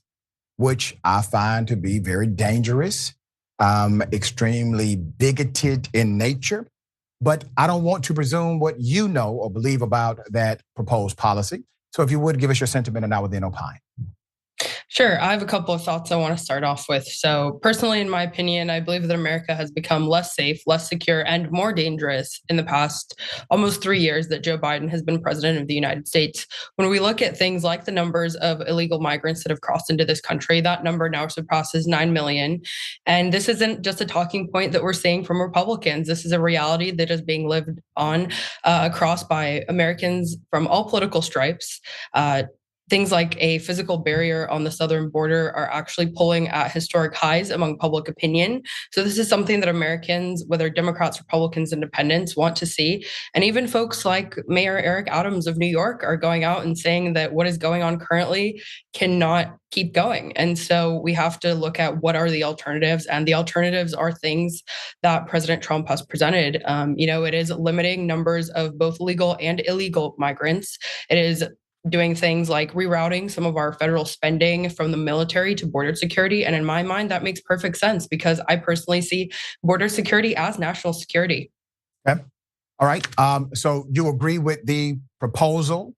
which I find to be very dangerous, extremely bigoted in nature. But I don't want to presume what you know or believe about that proposed policy. So if you would give us your sentiment and I would then opine. Sure. I have a couple of thoughts I want to start off with. So, personally, in my opinion, I believe that America has become less safe, less secure, and more dangerous in the past almost 3 years that Joe Biden has been president of the United States. When we look at things like the numbers of illegal migrants that have crossed into this country, that number now surpasses 9 million. And this isn't just a talking point that we're seeing from Republicans. This is a reality that is being lived on across by Americans from all political stripes. Things like a physical barrier on the southern border are actually pulling at historic highs among public opinion. So this is something that Americans, whether Democrats, Republicans, Independents, want to see. And even folks like Mayor Eric Adams of New York are going out and saying that what is going on currently cannot keep going. And so we have to look at what are the alternatives, and the alternatives are things that President Trump has presented. It is limiting numbers of both legal and illegal migrants. It is doing things like rerouting some of our federal spending from the military to border security. And in my mind, that makes perfect sense because I personally see border security as national security. Okay. All right. So you agree with the proposal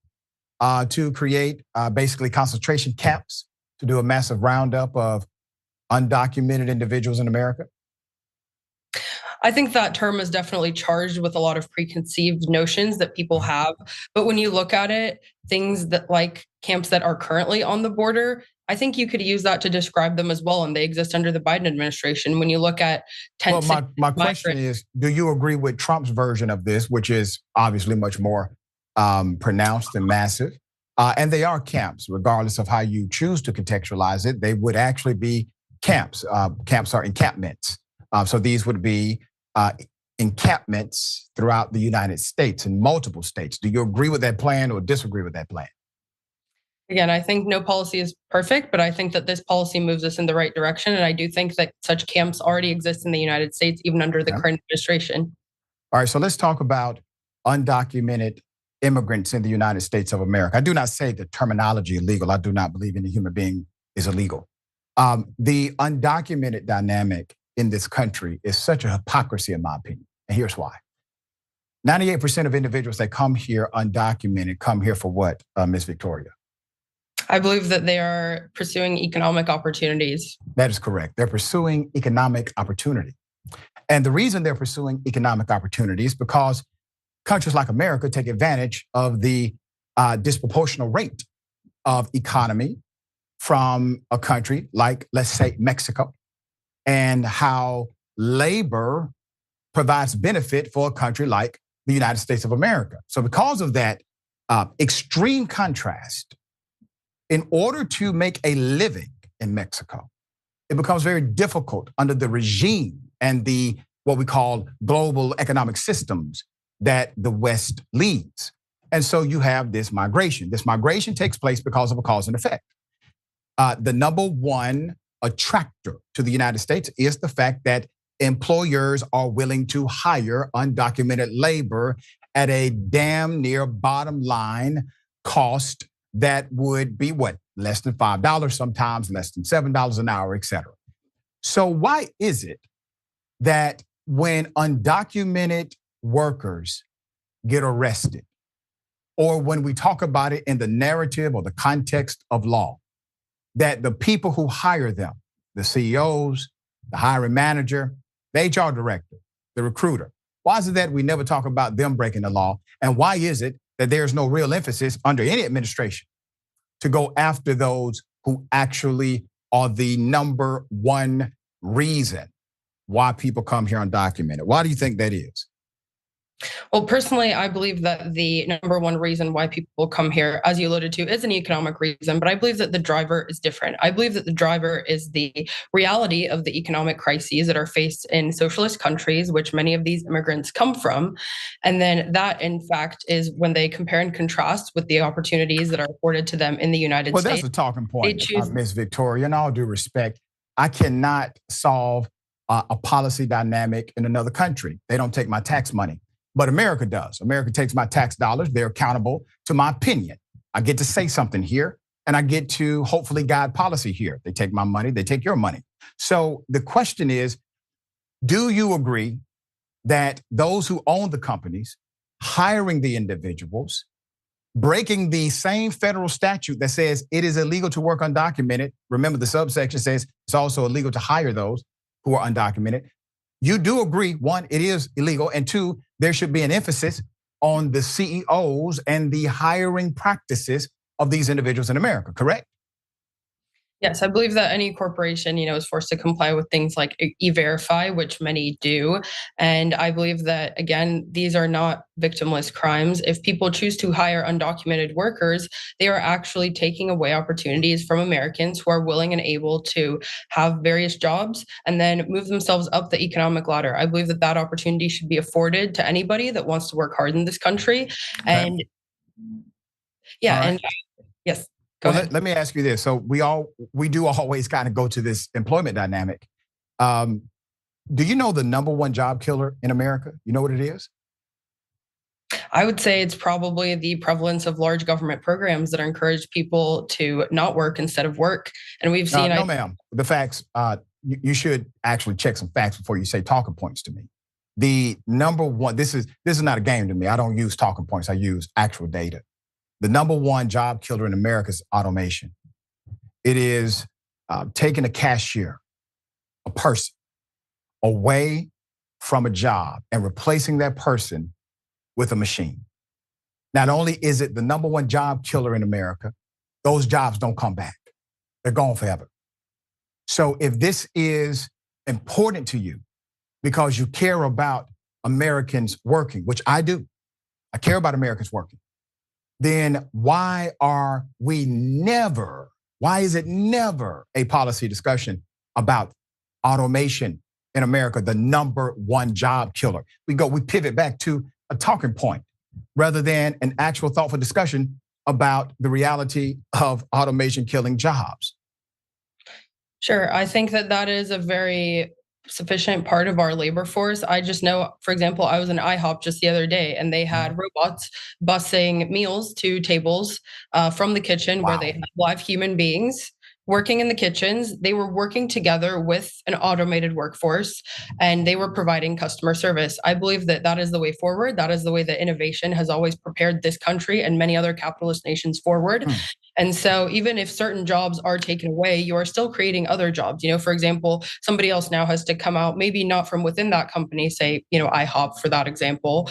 to create basically concentration camps to do a massive roundup of undocumented individuals in America? I think that term is definitely charged with a lot of preconceived notions that people have. But when you look at it, things that like camps that are currently on the border, I think you could use that to describe them as well. And they exist under the Biden administration. When you look at my question is, do you agree with Trump's version of this, which is obviously much more pronounced and massive? And they are camps, regardless of how you choose to contextualize it. They would actually be camps. Camps are encampments. So these would be encampments throughout the United States, in multiple states. Do you agree with that plan or disagree with that plan? Again, I think no policy is perfect, but I think that this policy moves us in the right direction. And I do think that such camps already exist in the United States, even under the current administration. All right, so let's talk about undocumented immigrants in the United States of America. I do not say the terminology illegal. I do not believe any human being is illegal. The undocumented dynamic in this country is such a hypocrisy, in my opinion. And here's why. 98% of individuals that come here undocumented come here for what, Ms. Victoria? I believe that they are pursuing economic opportunities. That is correct. They're pursuing economic opportunity. And the reason they're pursuing economic opportunity is because countries like America take advantage of the disproportionate rate of economy from a country like, let's say, Mexico, and how labor provides benefit for a country like the United States of America. So because of that extreme contrast, in order to make a living in Mexico, it becomes very difficult under the regime and the what we call global economic systems that the West leads. And so you have this migration. This migration takes place because of a cause and effect. The number one attractor to the United States is the fact that employers are willing to hire undocumented labor at a damn near bottom line cost that would be what? Less than $5, sometimes less than $7 an hour, et cetera. So why is it that when undocumented workers get arrested, or when we talk about it in the narrative or the context of law, that the people who hire them, the CEOs, the hiring manager, the HR director, the recruiter, why is it that we never talk about them breaking the law? And why is it that there's no real emphasis under any administration to go after those who actually are the number one reason why people come here undocumented? Why do you think that is? Well, personally, I believe that the number one reason why people come here, as you alluded to, is an economic reason, but I believe that the driver is different. I believe that the driver is the reality of the economic crises that are faced in socialist countries, which many of these immigrants come from. And then that, in fact, is when they compare and contrast with the opportunities that are afforded to them in the United States. Well, that's a talking point, Ms. Victoria. In all due respect, I cannot solve a policy dynamic in another country. They don't take my tax money. But America does. America takes my tax dollars. They're accountable to my opinion. I get to say something here, and I get to hopefully guide policy here. They take my money, they take your money. So the question is, do you agree that those who own the companies hiring the individuals breaking the same federal statute that says it is illegal to work undocumented. Remember, the subsection says it's also illegal to hire those who are undocumented. You do agree, one, it is illegal, and two, there should be an emphasis on the CEOs and the hiring practices of these individuals in America, correct? Yes, I believe that any corporation, is forced to comply with things like E-Verify, which many do. And I believe that, again, these are not victimless crimes. If people choose to hire undocumented workers, they are actually taking away opportunities from Americans who are willing and able to have various jobs and then move themselves up the economic ladder. I believe that that opportunity should be afforded to anybody that wants to work hard in this country. Okay. And yeah, right. And yes. Well, let me ask you this. So we do always kind of go to this employment dynamic. Do you know the number one job killer in America? You know what it is? I would say it's probably the prevalence of large government programs that encourage people to not work instead of work. And we've seen— No, ma'am. The facts, you should actually check some facts before you say talking points to me. The number one, this is not a game to me. I don't use talking points. I use actual data. The number one job killer in America is automation. It is taking a cashier, a person, away from a job and replacing that person with a machine. Not only is it the number one job killer in America, those jobs don't come back. They're gone forever. So if this is important to you because you care about Americans working, which I do, I care about Americans working, then why is it never a policy discussion about automation in America, the number one job killer? We pivot back to a talking point rather than an actual thoughtful discussion about the reality of automation killing jobs. Sure, I think that is a very sufficient part of our labor force. I just know, for example, I was in IHOP just the other day and they had robots busing meals to tables from the kitchen. Wow. Where they had live human beings working in the kitchens. They were working together with an automated workforce and they were providing customer service. I believe that is the way forward. That is the way that innovation has always prepared this country and many other capitalist nations forward. And so even if certain jobs are taken away, you are still creating other jobs. For example, somebody else now has to come out, maybe not from within that company, say, IHOP for that example.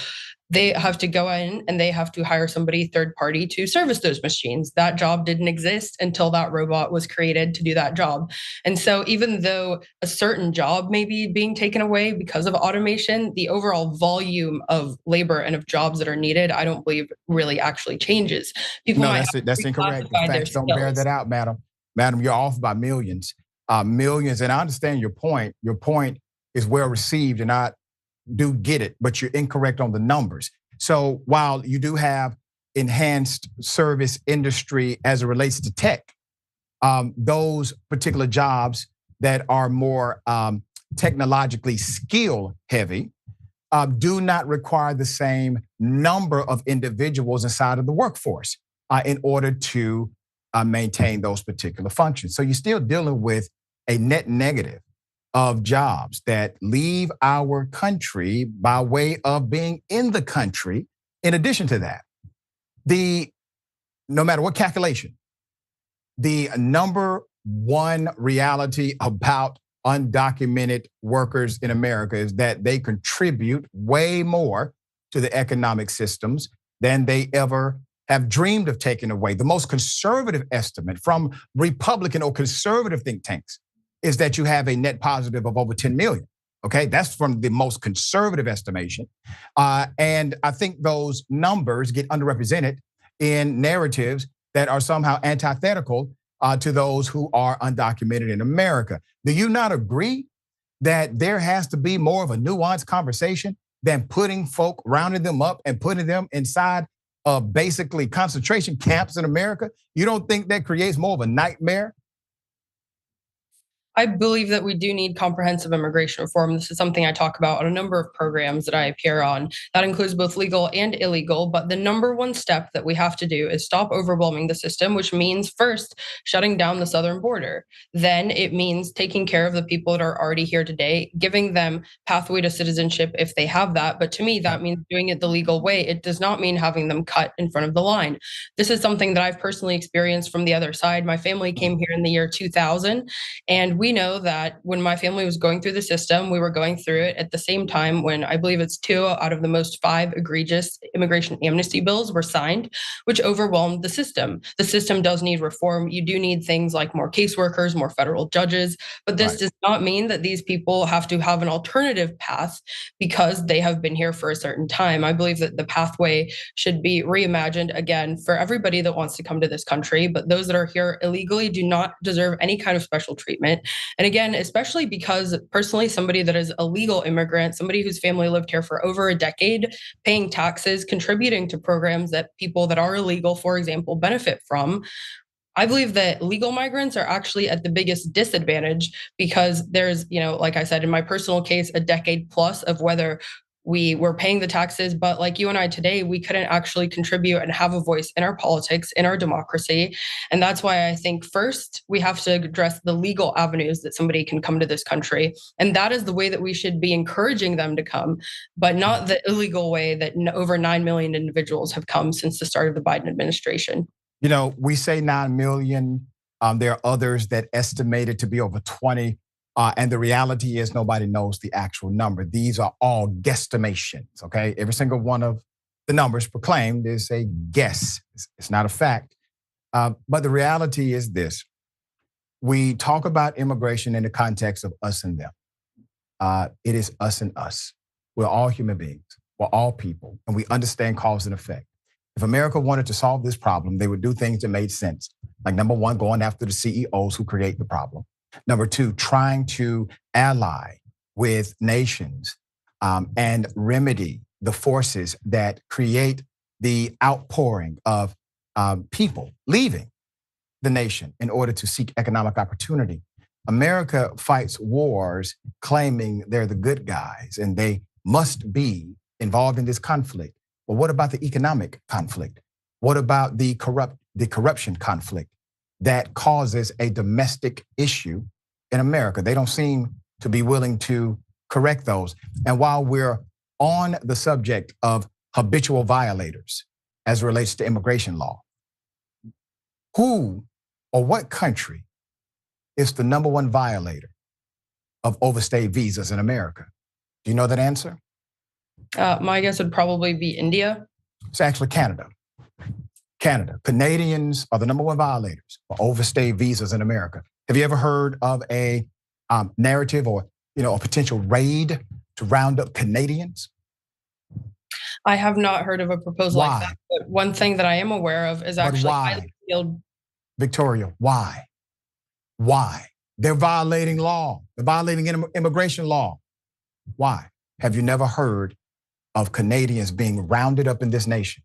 They have to go in and they have to hire somebody third party to service those machines. That job didn't exist until that robot was created to do that job. And so even though a certain job may be being taken away because of automation, the overall volume of labor and of jobs that are needed, I don't believe really actually changes. That's incorrect. The facts don't bear that out, madam. Madam, you're off by millions. Millions, and I understand your point. Your point is well received, and I do get it, but you're incorrect on the numbers. So while you do have enhanced service industry as it relates to tech, those particular jobs that are more technologically skill heavy do not require the same number of individuals inside of the workforce in order to maintain those particular functions. So you're still dealing with a net negative of jobs that leave our country by way of being in the country. In addition to that, no matter what calculation, the number one reality about undocumented workers in America is that they contribute way more to the economic systems than they ever have dreamed of taking away. The most conservative estimate from Republican or conservative think tanks is that you have a net positive of over 10 million. Okay, that's from the most conservative estimation. And I think those numbers get underrepresented in narratives that are somehow antithetical to those who are undocumented in America. Do you not agree that there has to be more of a nuanced conversation than rounding them up and putting them inside of basically concentration camps in America? You don't think that creates more of a nightmare? I believe that we do need comprehensive immigration reform. This is something I talk about on a number of programs that I appear on. That includes both legal and illegal. But the number one step that we have to do is stop overwhelming the system, which means first shutting down the southern border. Then it means taking care of the people that are already here today, giving them pathway to citizenship if they have that. But to me, that means doing it the legal way. It does not mean having them cut in front of the line. This is something that I've personally experienced from the other side. My family came here in the year 2000, and we know that when my family was going through the system, we were going through it at the same time when I believe it's 2 out of the most 5 egregious immigration amnesty bills were signed, which overwhelmed the system. The system does need reform. You do need things like more caseworkers, more federal judges, but this does not mean that these people have to have an alternative path because they have been here for a certain time. I believe that the pathway should be reimagined again for everybody that wants to come to this country, but those that are here illegally do not deserve any kind of special treatment. And again, especially because personally, somebody that is a legal immigrant, somebody whose family lived here for over a decade, paying taxes, contributing to programs that people that are illegal, for example, benefit from, I believe that legal migrants are actually at the biggest disadvantage because there's, like I said, in my personal case, a decade plus of whether we were paying the taxes, but like you and I today, we couldn't actually contribute and have a voice in our politics, in our democracy. And that's why I think first we have to address the legal avenues that somebody can come to this country. And that is the way that we should be encouraging them to come, but not the illegal way that over 9 million individuals have come since the start of the Biden administration. We say 9 million. There are others that estimate it to be over 20. And the reality is nobody knows the actual number. These are all guesstimations, okay? Every single one of the numbers proclaimed is a guess. It's not a fact. But the reality is this. We talk about immigration in the context of us and them. It is us and us. We're all human beings. We're all people. And we understand cause and effect. If America wanted to solve this problem, they would do things that made sense. Like number one, going after the CEOs who create the problem. Number two, trying to ally with nations and remedy the forces that create the outpouring of people leaving the nation in order to seek economic opportunity. America fights wars claiming they're the good guys and they must be involved in this conflict. But what about the economic conflict? What about the corruption conflict that causes a domestic issue in America? They don't seem to be willing to correct those. And while we're on the subject of habitual violators as it relates to immigration law, who or what country is the number one violator of overstayed visas in America? Do you know that answer? My guess would probably be India. It's actually Canada. Canadians are the number one violators for overstayed visas in America. Have you ever heard of a narrative or a potential raid to round up Canadians? I have not heard of a proposal like that. But one thing that I am aware of is actually highly skilled. Victoria, why? Why? They're violating law. They're violating immigration law. Why? Have you never heard of Canadians being rounded up in this nation?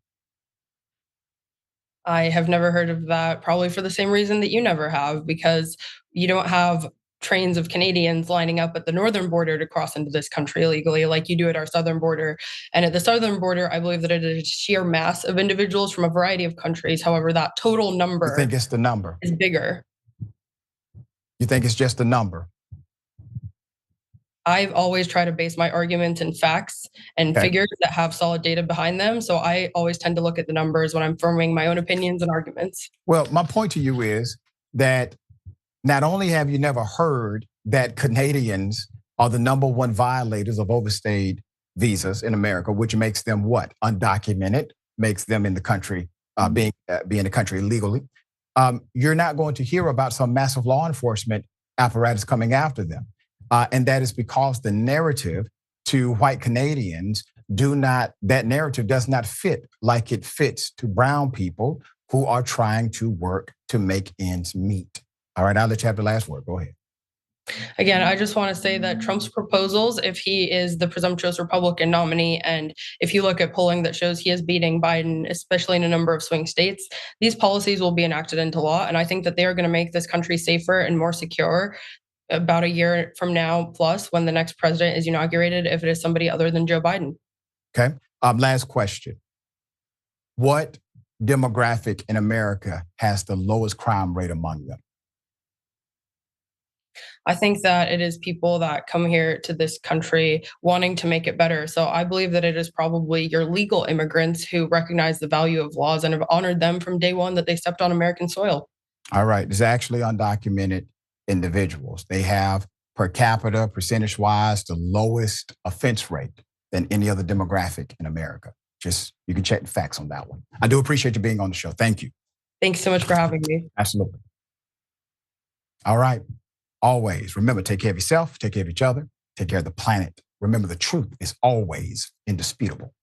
I have never heard of that, probably for the same reason that you never have, because you don't have trains of Canadians lining up at the northern border to cross into this country illegally like you do at our southern border. And at the southern border, I believe that it is a sheer mass of individuals from a variety of countries. However, that total number You think it's the number? Is bigger. You think it's just the number? I've always tried to base my arguments in facts and figures that have solid data behind them. So I always tend to look at the numbers when I'm forming my own opinions and arguments. Well, my point to you is that not only have you never heard that Canadians are the number one violators of overstayed visas in America, which makes them what? Undocumented, makes them in the country, being in the country illegally. You're not going to hear about some massive law enforcement apparatus coming after them. And that is because the narrative to white Canadians that narrative does not fit like it fits to brown people who are trying to work to make ends meet. All right, I'll let you have the last word. Go ahead. Again, I just want to say that Trump's proposals, if he is the presumptuous Republican nominee, and if you look at polling that shows he is beating Biden, especially in a number of swing states, these policies will be enacted into law. And I think that they are going to make this country safer and more secure about a year from now plus when the next president is inaugurated if it is somebody other than Joe Biden. Okay. Last question. What demographic in America has the lowest crime rate among them? I think that it is people that come here to this country wanting to make it better. So I believe that it is probably your legal immigrants who recognize the value of laws and have honored them from day one that they stepped on American soil. All right. It's actually undocumented individuals. They have per capita, percentage-wise, the lowest offense rate than any other demographic in America. Just, you can check the facts on that one. I do appreciate you being on the show. Thank you. Thanks so much for having me. Absolutely. All right. Always remember, take care of yourself, take care of each other, take care of the planet. Remember, the truth is always indisputable.